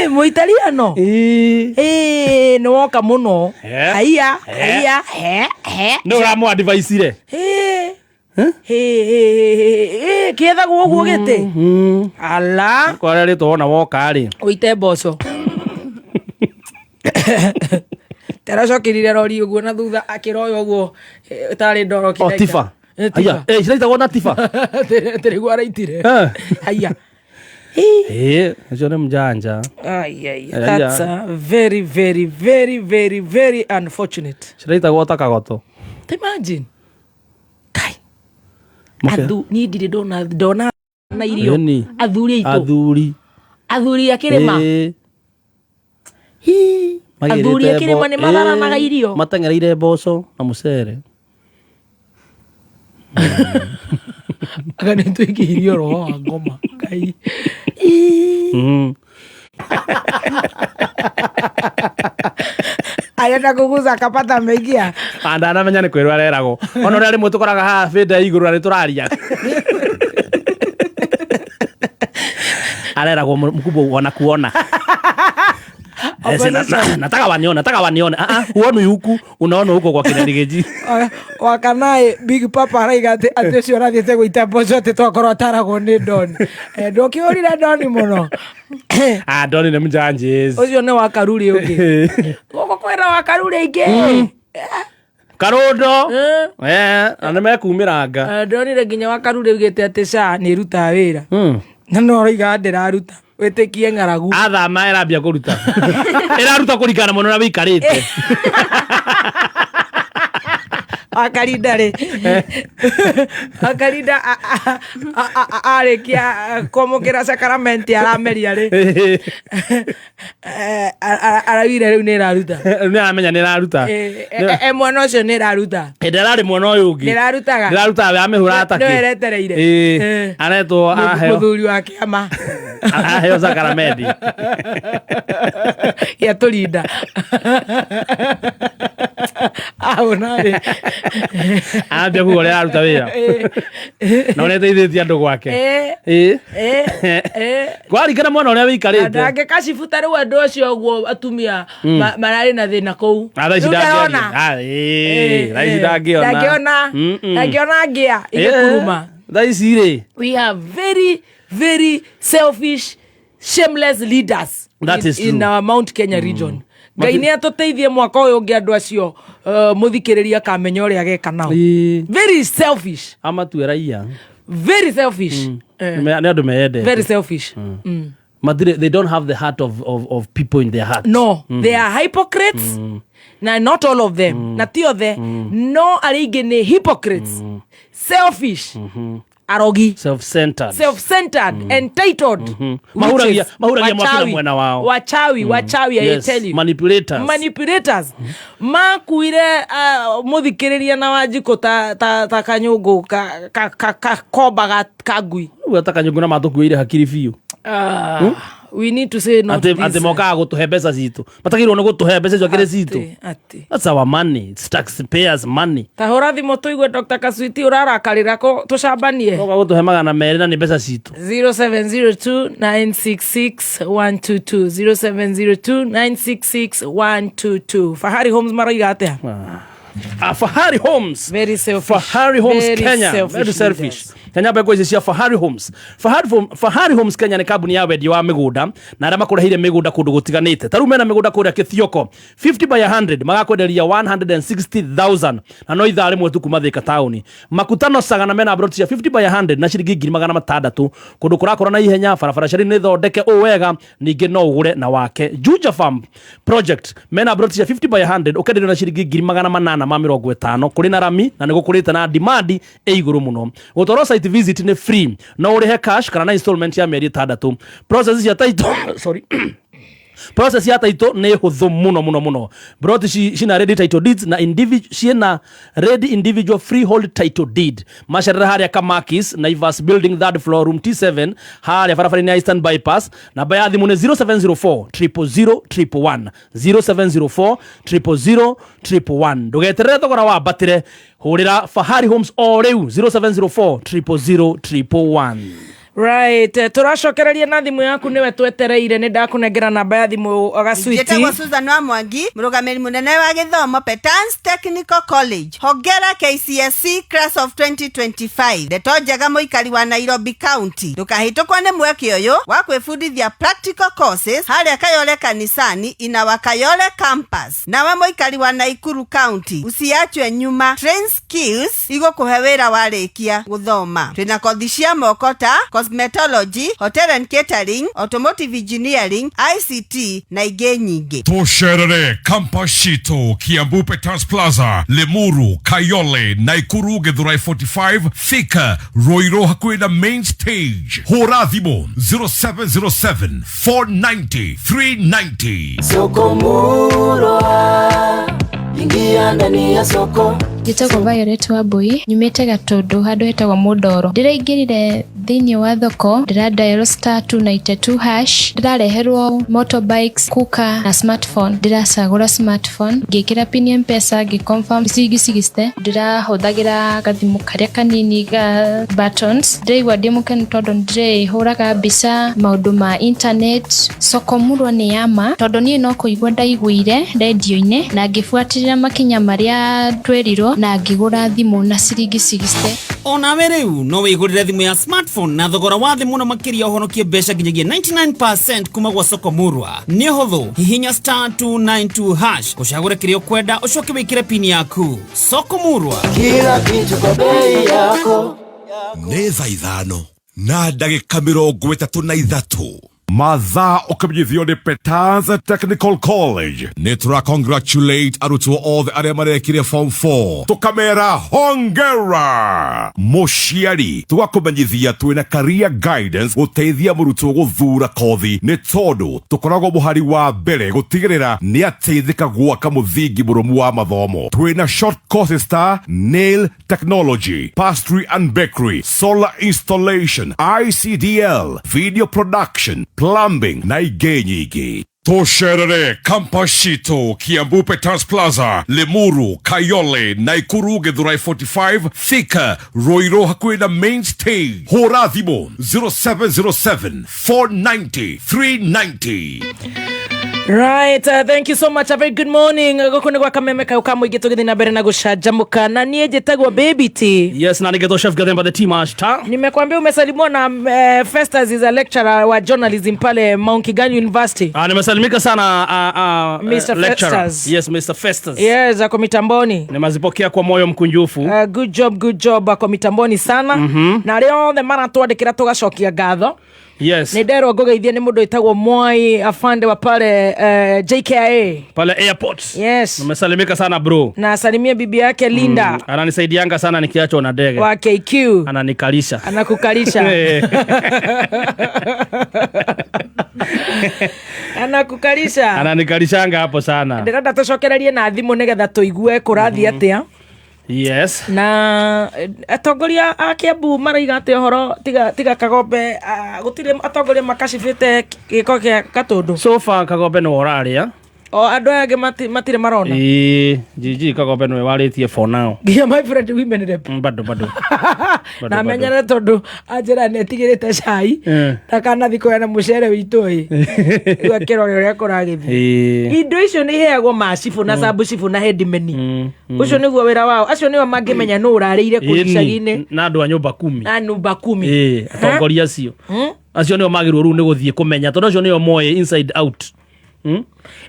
Mũitaliano. Nĩ woka mũno. Aya. Nĩ ũramũ advice ire. Kĩethagwo ũguo gĩtĩ. Ala. Kwarĩa rĩtwa wona woka rĩ. Ũite mboco. Teracokirire rori ũguo na thutha akĩroya ũguo tarĩ ndoro kĩreka. Tifa. Aya, ciraitagwo na Tifa. Tĩrĩguo araitire. Aya. Ũcio nĩ mjanja. That's very, very, very, very, very unfortunate. Ciraitagwo ta Kagoto. Imagine. Kai. Niĩ ndirĩ ndona na irio. Athuri aitũ. Athuri a kĩrĩma. Athuri a kĩrĩma nĩ matharanaga irio. Mateng'ereire mboco na mũcere. Aga nĩ twĩkĩirio roho wa ngoma. Kai. Arenda kuguza kapata meigia. Ndanamenya nĩ kwĩrwo areragwo. Ona ũrĩa rĩmwe tũkoraga haha bĩnda igũrũ na nĩtũraria. Areragwo mkubwa wanakuona. Nataka wanione. Huoni huku, unaona huko kwa kina Nigeji. Wakanae Big Papa araiga atĩ ũcio ũrathiĩte gũita mboco atĩ twakorwo ataragwo nĩ Doni. Ndũkĩũrire Doni mũno. Doni nĩ mjanjis. Ũcio nĩ wa Karuri ũngĩ. Gũkũ kwĩna wa Karuri aingĩ. Karondo. Na nĩmekumĩranga. Ndonire nginya wa Karuri ugĩte atĩ SHA nĩ ĩrutaga wĩra. Na no oiga ndĩraruta. Wĩtĩkie ng'aragu. Athama ĩrambia kũruta. Ĩraruta kũringana mũno na wĩikarĩte. Akarinda rĩ. Akarinda arĩkia kwamũkĩra sakramenti arameria rĩ. Arawire rĩu nĩ ĩraruta. Nĩ aramenya nĩ ĩraruta. Mwana ũcio nĩ ĩraruta. Ndararĩ mwana ũyũ ũngĩ. Nĩrarutaga. Nĩrarutaga we amĩhũra atake. Nĩ eretereire. Aretwo aheo. Mũthuri wa kĩama. Aheo sakramenti. Ya tũrinda. Ahona rĩ. ambia kugo le aruta wira na ne teithĩtie andũ gwake kwari kana mwana ũrĩa wĩikarĩte ndangĩ kacibuta rĩu andũ acio ũguo atumia mararĩ na thĩna kũu ndangĩona ngĩa igĩkuruma thaa ici rĩ we are very very selfish shameless leaders in our Mount Kenya region. Ngai nĩ atũteithie mwaka ũyũ ũngĩ andũ acio mũthikĩrĩria kamenya ũrĩa ageka nao. Very selfish. Amatue raia. Very selfish. Nĩ andũ meende. Very selfish. They don't have the heart of people in their heart. No, they are hypocrites. Na not all of them. Na ti othe. No arĩa ingĩ nĩ hypocrites. Selfish. Arogi, self-centered, entitled, mahuragia mwakina mwena wao, wachawi I tell you, manipulators makuire muthikiriria na wanjiko ta kanyungu ka koba kagui ta kanyungu na matukuire hakiri biu. We need to say no to this. Ate moka gutuhe mbeca citu matagirwo ni gutuhe mbeca cio kire citu. That's our money. It's taxpayers money. Tahora thimo tuigwe Dr. Kaswiti urarakarira ko tucambanie no gutuhe magana meri na ni mbeca citu. 0702966122 0702966122 Fahari Homes maraiga atia. Fahari Homes. Very selfish. Fahari Homes Kenya. Very selfish. Kenya bego cia Fahari Homes. Fahari Homes Kenya ni kambuni ya wendia wa migunda na arĩa makũrehire migunda kũndũ gũtiganĩte. Tarũ mena migunda kũrĩa Kithioko 50 by 100 magakwenderia 160,000 na no ithaa rĩmwe tu kuma Thika town. Makutano Sagana mena broti cia 50 by 100 na ciringi 600 kũndũ kũrakũra na ihenya barabara cari nĩ thondeke o wega ningĩ no ũgũre na wake. Juja Farm Project mena broti cia 50 by 100 ũkenderio na ciringi 850 kũrĩ na rami na nĩ gũkũrĩte na demand igũrũ mũno. Gũtoro site visit ni free no ũrĩhe cash kana na installment ya mĩeri 6. Process ya title sorry process ya title nĩ hũthũ mũno. Brought cina ready title deeds na cina ready individual freehold title deed. Macerera harĩa Kamakis Naivas building 3rd floor room T7 harĩa barabara-inĩ ya Eastern bypass. Namba ya thimũ nĩ 0704 000 0704 000 ndũgeterere thogora wa mbatĩre hũrĩra Fahari Homes o rĩu 0704 000 Right, turacokereria na thimu yaku niwe twetereire ni ndakunengera namba ya thimu Agaswiti. Njĩtagwo Susan wa Mwangi, mũrũgamĩrĩri mũnene wa gĩthomo Petans Technical College. Hongera KCSE class of 2025. Ndeto njega mũikari wa Nairobi County. Ndũkahĩtũkwo nĩ mweke ũyũ wa kwĩbundithia practical courses harĩa Kayole kanisani ina Kayole campus. Nawe mũikari wa Naikuru County, usiachwe nyuma. Train skills igũkũhe wĩra warĩkia gũthoma. Twĩna kothi cia moko ta cosmetology, hotel and catering, automotive engineering, ICT na ingĩ nyingĩ. Tucerere Campashito, Kiambu Petans Plaza, Lemuru, Kayole, Naikuru, Githurai 45, Thika, Roiro hakuhĩ na main stage. Hũra thimũ 0707 490 390. Soko Murwa, ingia ndani ya soko. Njĩtagwo Violet Wambui, nyumĩte Gatũndũ handũ hetagwo Mũndoro. Ndĩraingĩrire thĩinĩ wa thoko, ndĩradial *292#, ndĩrareherwo motorbikes, cooker na smartphone. Ndĩracagũra smartphone, ngĩkĩra pin ya M-Pesa, ngĩconfirm ciigicigiste. Ndĩrahũthagĩra gathimũ karĩa kanini ga buttons. Ndĩraigua ndĩ mũkenu tondũ ndĩrĩhũraga mbica maũndũ ma internet. Soko Murwa nĩ yama tondũ niĩ no kũigua ndaiguire radio-inĩ na ngĩbuatĩrĩra makinya marĩa twerirwo na ngĩgũra thimũ na ciringi 60. Onawe rĩu no wĩgũrĩre thimũ ya smartphone na thogora wa thĩ mũno makĩria ũhonokie mbeca nginyagia 99% kuma gwa Soko Murwa. Nĩ ũhũthũ, hihinya *292# ũcagũre kĩrĩa ũkwenda ũcoke wĩkĩre pin yaku. Soko Murwa, kila kitu kwa bei yako. Nĩ thaa 5 na ndagĩka 33 mathaa ũkamenyithio nĩ Petans Technical College. Nĩ tũra-congratulate arutwo othe arĩa marekire form 4 tũkamera hongera. Mũciari tũgakũmenyithia twĩna career guidance gũteithia mũrutwo gũthura kothi nĩ tondũ tũkoragwo mũhari wa mbere gũtigĩrĩra nĩ ateithĩka gwaka mũthingi mũrũmu wa mathomo. Twĩna short courses ta nail technology, pastry and bakery, solar installation, ICDL, video production, plumbing na ingĩ nyingĩ. Tosherere, Kampashito, Kiambu Petans Plaza, Lemuru, Kayole, Naikuru, Githurai 45, Thika, Roiro hakuhi na main stage. Hora thimo 0707 490 390. Right, thank you so much. A very good morning. Gokone kwa kameme ka ukamwe gitogede na bere na gushajamuka na niye jetagwa baby T. Yes, na nigeto chef Gademba the team ashta. Nimekwambia umesalimwa na Festus is a lecturer wa journalism pale Mount Kigani University. Nimesalimika sana Mr. Festus. Yes, Mr. Festus. Yes, ako mitamboni. Nimazipokea kwa moyo mkunjufu. Good job ako mitamboni sana. Na leo the mana twandikira tugacokia gatho. Yes. Nidero gogeithia ni mundu itagwo Mwai afande wa pale JKIA pale airport. Yes. Nimesalimika sana bro. Na salimia bibi yake Linda. Ananisaidianga sana nikiachwa na ndege. Wa KQ. Ananikalisha. Anakukalisha. Anakukalisha. Ananikalishanga hapo sana. Ndirenda tucokererie na thimu nigetha tuigue kurathi atia. Yes. Na atongoria a Kiambu maraiga ati horo tiga Kagombe gutire atongoria makacibite giko kia Gatundu. So far Kagombe no oraria. O andu age matire marona. Gigi Kagombe no waritie for now. Gia my friend women rep. Bado. Na menyere tondu ajira netigirite cai. Takana thiko na mucere witu ii. Iwa kirore ria kuragithi. Indo icio ni heagwo macibu na sabu cibu na headmeni. Ucio niguo wira wao. Acio niwa mangimenya no urarire kucagine. Na andu a nyumba 10. Na nyumba 10. Atongoria acio. Acio niwa magirwo ru ni guthie kumenya tondu acio niwa moye inside out.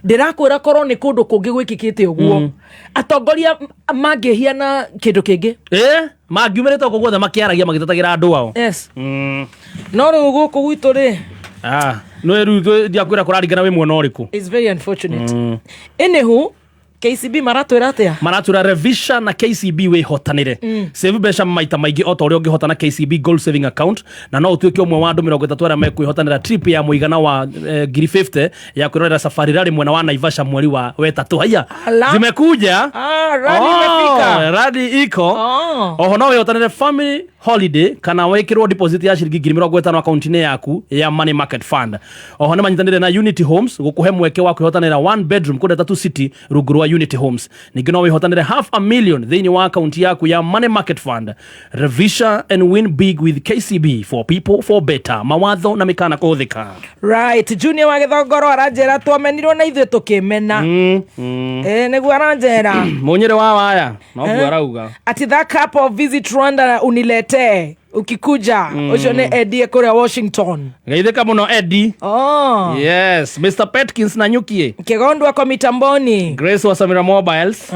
Ndirakwira korwo ni kundu kungi gwikikite uguo atongoria mangihiana kindu kingi mangiumirite uko guothe makiaragia magitatagira andu ao. Yes. No ri guku gwitu ri no ru ndiakwira kuraringana we mwona uriku. It's very unfortunate. Anywho KCB maratwira atia maratwira revision na KCB we hotanire save besha maita maigi otorio ngihotana KCB gold saving account na no utuike umwe wa andu 30 ara mekwihotanira trip ya muigana wa 50 ya kwirorera safari rally mwena wa Naivasha mweri wa wetatu. Haya zimekuja rally imefika rally iko oho no we hotanire family holiday kana wekirwo deposit ya shilingi 50 account-ini yaku ya money market fund. Oho nemanyitanire na Unity Homes gukuhe mweke wa kwihotanira 1 bedroom kode 3 city ruguru wa Unity Homes. Ningi no wihotanire $500,000 thini wa account yaku ya money market fund. Revisha and win big with KCB for people for better. Mawatho na mikana kuthika. Right, Junior wa Githongoro aranjera twamenirwo na ithuĩ tukimena. Niguo aranjera. Munyire wa waya no arauga. Ati that cup of visit Rwanda unilete ukikuja ucio ni Eddie kule Washington. Geitheka muno Eddie. Yes, Mr. Petkins na nyukie. Kigondwa kwa mitamboni. Grace wa Samira Mobiles.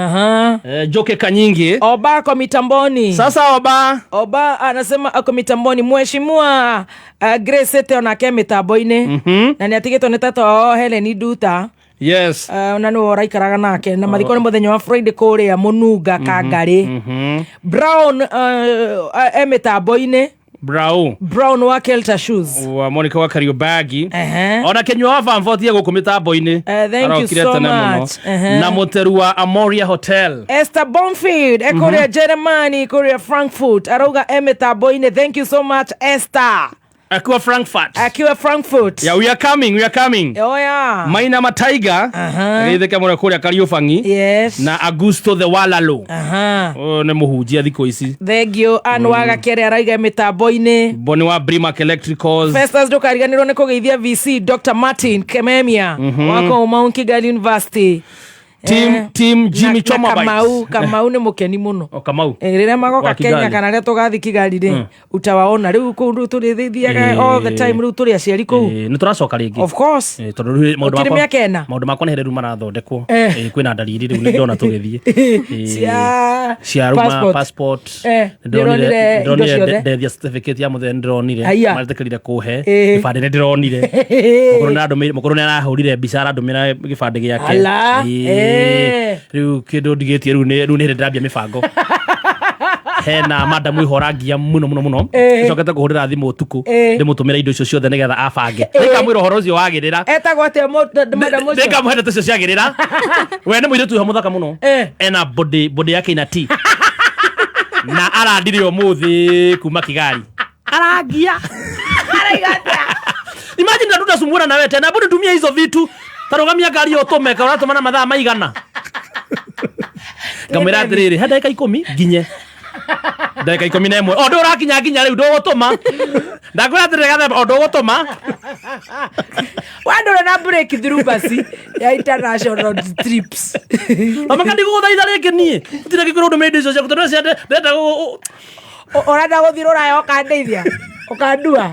Joke Kanyingi. Oba kwa mitamboni. Sasa Oba anasema ako mitamboni. Mheshimiwa Grace ete onake mitambo-ini. Na niatigitwo ni tata Helen Duta. Yes. Na no raikaraga nake na mathiko ni muthenya wa Friday kuria Mununga Kangari. Brown mitambo-ini. Brown wa Kelta Shoes. Wa Monica wa Kariobagi. Ona Kenywa wa Vanvotia guku mitambo-ini. Thank you so much. Na Muteru wa Amoria Hotel. Esther Bonfield Korea Germany Korea Frankfurt arauga mitambo-ini. Thank you so much Esther. Akiwa Frankfurt. Yeah, we are coming. Oh yeah. Maina Mataiga. Geitheka mura kuria Kariufangi. Yes. Na Augusto the Walalo. Ne muhujia thiko ici. Thank you. Anwaga kere araiga mitambo-ini. Boni wa Brimac Electricals. Festus ndukariganirwo ni kugeithia VC Dr. Martin Kememia wako Mount Kigali University. Team Jimmy Choma Kamau ni mukeni muno. Kamau. Rĩrĩa magoka Kenya kana rĩa tugathi Kigali ri utawaona rĩu kũndũ tũrĩthiaga all the time rĩu tũrĩ aciari kũu. Nĩ tũracoka rĩngĩ. Of course. Tondũ maũndũ makwa nĩ hereru marathondekwo. Kwĩna ndariri rĩu nĩ ndona tũgĩthiĩ. Cia passport. Ndĩronire death certificate ya mũthenya ndĩronire. Marĩtĩkĩrire kũhe gĩbandĩ nĩ ndĩronire. Mũkũrũ nĩ arahũrire mbica arandũmĩra gĩbandĩ gĩake. Riu kido digetie riu ne ndambia mibango hena madam ihorangia muno icokete kuhurira thimu utuku ndimutumira indo icio ciothe nigetha abange nikamwira uhoro ucio wagirira etagwo atia madam ucio nikamwenda tucio ciagirira we ni muiritu hamuthaka muno ena body yake ina ti na arandire umuthi kuma Kigali arangia araigatia imagine tunasumbura na wewe tena bado tumia hizo vitu tarugamia ngari yo tumeka uratumana mathaa maigana ngamwira atiriri he ndagika 10 nginye ndagika 11 o ndu urakinya nginya riu ndugutuma ndakwira atiriri gathe o ndugutuma wandore na break through basi ya international trips amakandi guguthaitha riki nie utire gikuru ndu medio cia kutono cia ndenda orada guthiro rayo kandeithia ukandua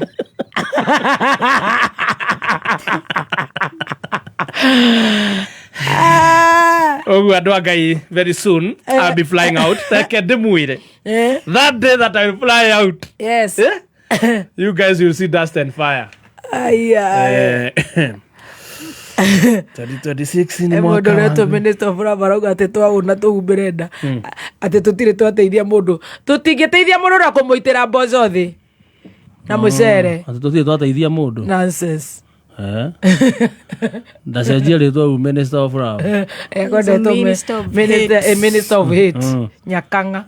Ogu andu Ngai, very soon I'll be flying out. That day that I will fly out. Yes. You guys will see dust and fire. 2026 ni mwaka. Mundu reto minister of Rabarauga ati twauna tugumbirenda ati tutire twateithia mundu tutingiteithia mundu na kumuitira mboco thi na mucere ati tutire twateithia mundu nonsense ndacenjia ritwa minister of Rabarauga minister of hate Nyakanga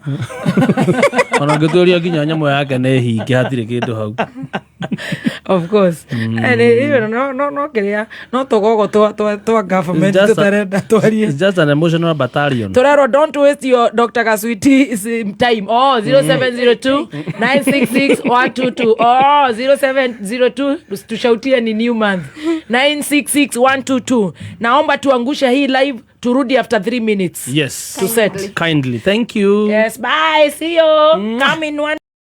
ona ngituria nginya nyamo yake ne hinge hatire kindu hau of course and even no kiria no togogo to government tutarenda twarie. It's just an emotional battalion. Torero, don't waste your Dr. Kaswiti's time. 0702 966 122 0702 tushautie ni new month 966 122. Naomba tuangusha hii live turudi after 3 minutes. Yes. To set. Kindly. Thank you. Yes, bye. See you. Come in one